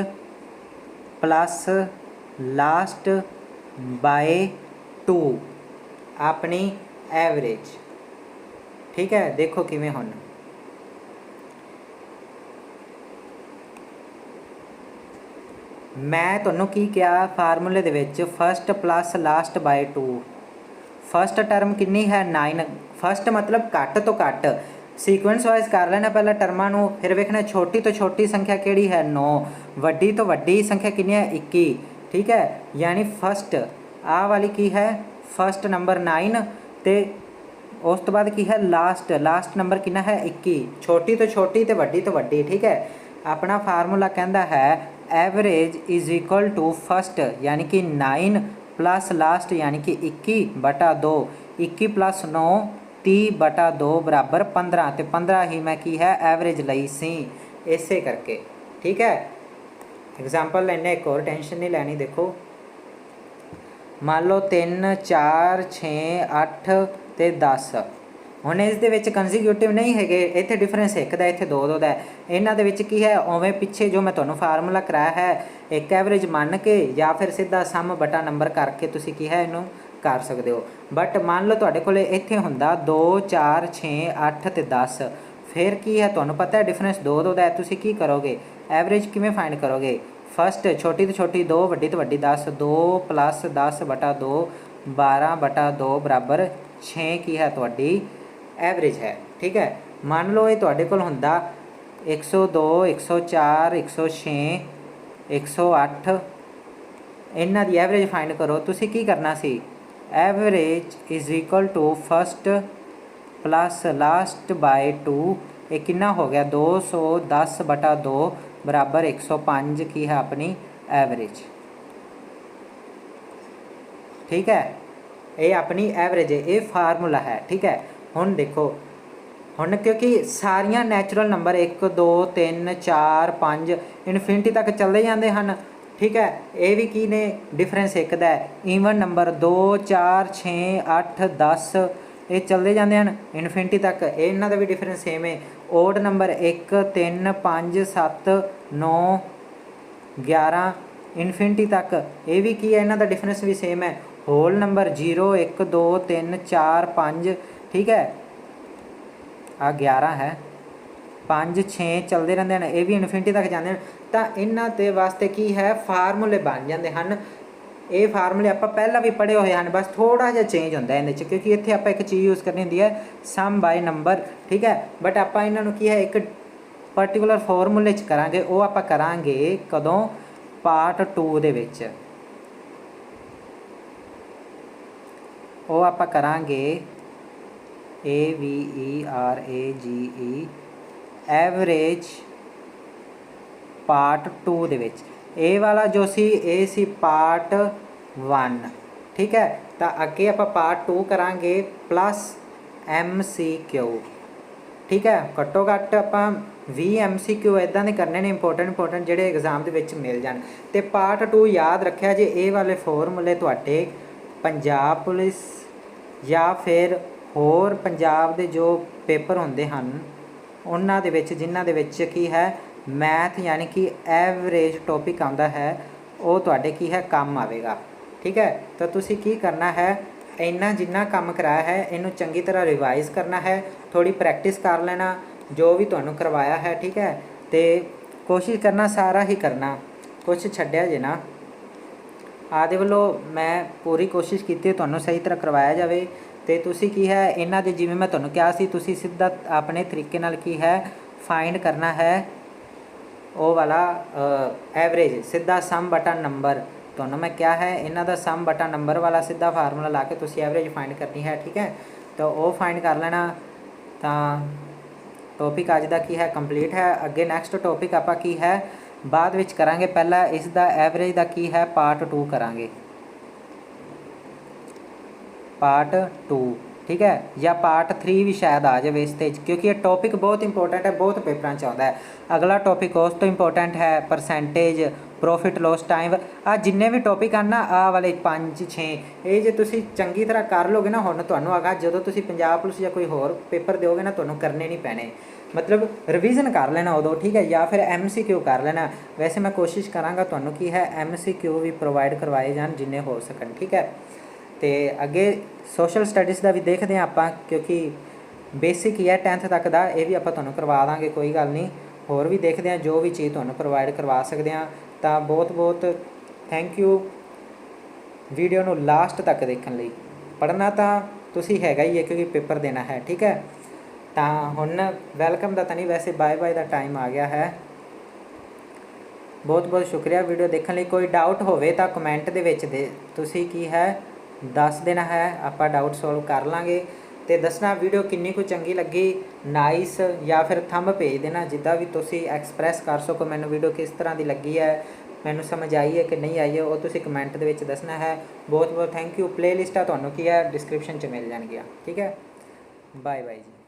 plus last by 2 अपनी एवरेज, ठीक है। देखो किवें हुण मैं तुहानूं की कहा फार्मूले दे विच first plus last by 2, first term कितनी है 9, फस्ट मतलब घट तो घट, सीक्वेंस वाइज कर लेना पहले टर्मां नूं, फिर वेखना छोटी तो छोटी संख्या किहड़ी है 9, वड्डी तो वड्डी संख्या कितनी है 21, ठीक है। यानी फस्ट आ वाली की है फस्ट नंबर 9 ते उस तो बाद की है लास्ट, लास्ट नंबर कितना है 21, छोटी तो छोटी तो वड्डी तो वड्डी, ठीक है। अपना फार्मूला कहता है average is equal to first यानी कि 9 प्लस लास्ट यानी कि 21/2, 21 प्लस 9 30/2 बराबर 15, तो 15 ही मैं की है एवरेज लई सी, इसे करके ठीक है। एग्जाम्पल लैने एक और, टेंशन नहीं लैनी। देखो मान लो 3 4 6 8 ते 10 ਹੁਣ ਇਸ ਦੇ ਵਿੱਚ ਕੰਜ਼ੀਕਿਊਟਿਵ ਨਹੀਂ ਹੈਗੇ, ਇੱਥੇ ਡਿਫਰੈਂਸ 1 ਦਾ ਇੱਥੇ 2 2 ਦਾ ਹੈ। ਇਹਨਾਂ ਦੇ ਵਿੱਚ ਕੀ ਹੈ, ਉਵੇਂ ਪਿੱਛੇ ਜੋ ਮੈਂ ਤੁਹਾਨੂੰ ਫਾਰਮੂਲਾ ਕਰਾਇਆ ਹੈ, ਇੱਕ ਐਵਰੇਜ ਮੰਨ ਕੇ ਜਾਂ ਫਿਰ ਸਿੱਧਾ ਸਮ ਬਟਾ ਨੰਬਰ ਕਰਕੇ ਤੁਸੀਂ ਕੀ ਹੈ ਇਹਨੂੰ ਕਰ ਸਕਦੇ ਹੋ। ਬਟ ਮੰਨ ਲਓ ਤੁਹਾਡੇ ਕੋਲ ਇੱਥੇ ਹੁੰਦਾ 2 4 6 8 ਤੇ 10, ਫਿਰ ਕੀ ਹੈ ਤੁਹਾਨੂੰ ਪਤਾ ਹੈ ਡਿਫਰੈਂਸ 2 2 ਦਾ ਹੈ। ਤੁਸੀਂ ਕੀ ਕਰੋਗੇ, ਐਵਰੇਜ ਕਿਵੇਂ ਫਾइंड ਕਰੋਗੇ? फस्ट छोटी तो छोटी 2 वड्डी तो वड्डी 10, 2 + 10 बटा 2 12 बटा 2 बराबर 6 की है तुहाडी एवरेज है। ठीक है, मान लो ये तुहाडे कोल हुंदा 102 104 106 108, इन्हां दी एवरेज फाइंड करो। तुसी की करना सी, average is equal to first plus last by 2, ये कितना हो गया 210 बटा 2 बराबर 105 की है अपनी एवरेज। ठीक है, ये अपनी एवरेज है, ये फार्मूला है। ठीक है, हुण देखो हुण क्योंकि सारिया नैचुरल नंबर 1 2 3 4 5 इनफिनिटी तक चलते जाते हैं। ठीक है, ये भी की ने डिफरेंस 1 का है। ईवन नंबर 2 4 6 8 10 ये चलते जाते हैं इनफिनिटी तक, इन्हों का भी डिफरेंस सेम है। ओड नंबर 1 3 5 7 9 11 इनफिनिटी तक, ये भी की है, इन्हों का डिफरेंस भी सेम है। होल नंबर 0 1 2 3 4 5, ठीक है, आ 11 है, 5 6 चलते रहते हैं, ये भी इनफिनिटी तक जाते हैं। तो इन्हों के वास्ते की है फार्मूले बन जाते हैं। ये फार्मूले आप पहला भी पढ़े हुए हैं, बस थोड़ा जिहा चेंज होंदा है इहदे, क्योंकि इत्थे आप एक चीज़ यूज़ करनी होंदी है सम बाय नंबर। ठीक है, बट आप इन्हों की है एक पर्टिकुलर फॉर्मूले च करांगे, वो आप करांगे कदों, पार्ट 2 दे विच, वो आप करांगे AVERAGE एवरेज पार्ट 2 दे विच। ए वाला जो सी ए सी पार्ट 1। ठीक है, तो अगे आप पार्ट 2 करांगे प्लस MCQ। ठीक है, घट्टो घट्ट आप 20 MCQ इदां दे करने ने इंपोर्टेंट जिहड़े एग्जाम दे विच मिल जाण। ते पार्ट 2 याद रखिया जे, ए वाले फॉर्मूले तुहाडे पंजाब पुलिस या फिर होर पंजाब दे जो पेपर हुंदे हन उन्हां दे विच, जिन्हां दे विच की है मैथ यानी कि एवरेज टॉपिक आता है, वो तुहाडे की है काम आवेगा। ठीक है, तो तुसी की करना है, इन्ना जिन्ना काम कराया है इनू चंगी तरह रिवाइज करना है, थोड़ी प्रैक्टिस कर लेना जो भी तुहानू करवाया है। ठीक है, तो कोशिश करना सारा ही करना, कुछ छड्डिया जे ना। आदे वालों मैं पूरी कोशिश की तुहानू सही तरह करवाया जाए। तो तुसी की है इन्हां दे जिवें मैं तुहानू कहा सी, तुसी सीधा अपने तरीके नाल की है फाइंड करना है वो वाला एवरेज, सीधा सम बटा नंबर। तो मैं क्या है इन्हों का सम बटा नंबर वाला सीधा फार्मूला ला के तुसी एवरेज फाइंड करनी है। ठीक है, तो वो फाइंड कर लेना। तो टॉपिक अज का की है कंप्लीट है। अगे नैक्सट टॉपिक आप की है बाद विच करांगे, पहला इसका एवरेज का की है पार्ट 2 करांगे, पार्ट 2। ठीक है, या पार्ट 3 भी शायद आ जाए इस तेज, क्योंकि ये टॉपिक बहुत इंपॉर्टेंट है, बहुत पेपर च आता है। अगला टॉपिक उस तो इंपॉर्टेंट है परसेंटेज, प्रॉफिट लॉस टाइम, आ जिन्ने भी टॉपिक हैं ना आ वाले 5 6 ये जो तुसी चंगी तरह कर लोगे ना, हुण तुहानू आगा जदों तुसी पंजाब पुलिस या कोई होर पेपर दोगे ना, तुहानू करने नहीं पैने, मतलब रिवीजन कर लेना उदों। ठीक है, या फिर MCQ कर लेना। वैसे मैं कोशिश करांगा तुहानू की है MCQ भी प्रोवाइड करवाए जान जिन्ने हो सकन। ठीक है, तो अगे सोशल स्टडीज़ का भी देखते हैं आप, क्योंकि बेसिक ही है 10th तक का, ये भी आप तुहानू करवा देंगे, कोई गल नहीं। होर भी देखते हैं जो भी चीज़ तुहानू प्रोवाइड करवा सकते हैं। तो बहुत बहुत थैंक यू वीडियो नू लास्ट तक देखने लई। पढ़ना तो तुसी हैगा ही है क्योंकि पेपर देना है। ठीक है, तो हुण वैलकम का तो नहीं, वैसे बाय बाय का टाइम आ गया है। बहुत बहुत शुक्रिया वीडियो देखने लई। कोई डाउट होवे तो कमेंट दे विच दे तुसी की है दस देना है, आप डाउट सॉल्व कर लाँगे। तो दसना वीडियो किन्नी कुछ चंगी लगी, नाइस, या फिर थंब भेज देना जिदा भी तुसी एक्सप्रैस कर सको मैनू वीडियो किस तरह की लगी है, मैनू समझ आई है कि नहीं आई है, वो तुसी कमेंट दे विच दसना है। बहुत बहुत थैंक यू। प्ले लिस्टा तुहानू की है डिस्क्रिप्शन च मिल जाएगी। ठीक है, बाय बाय जी।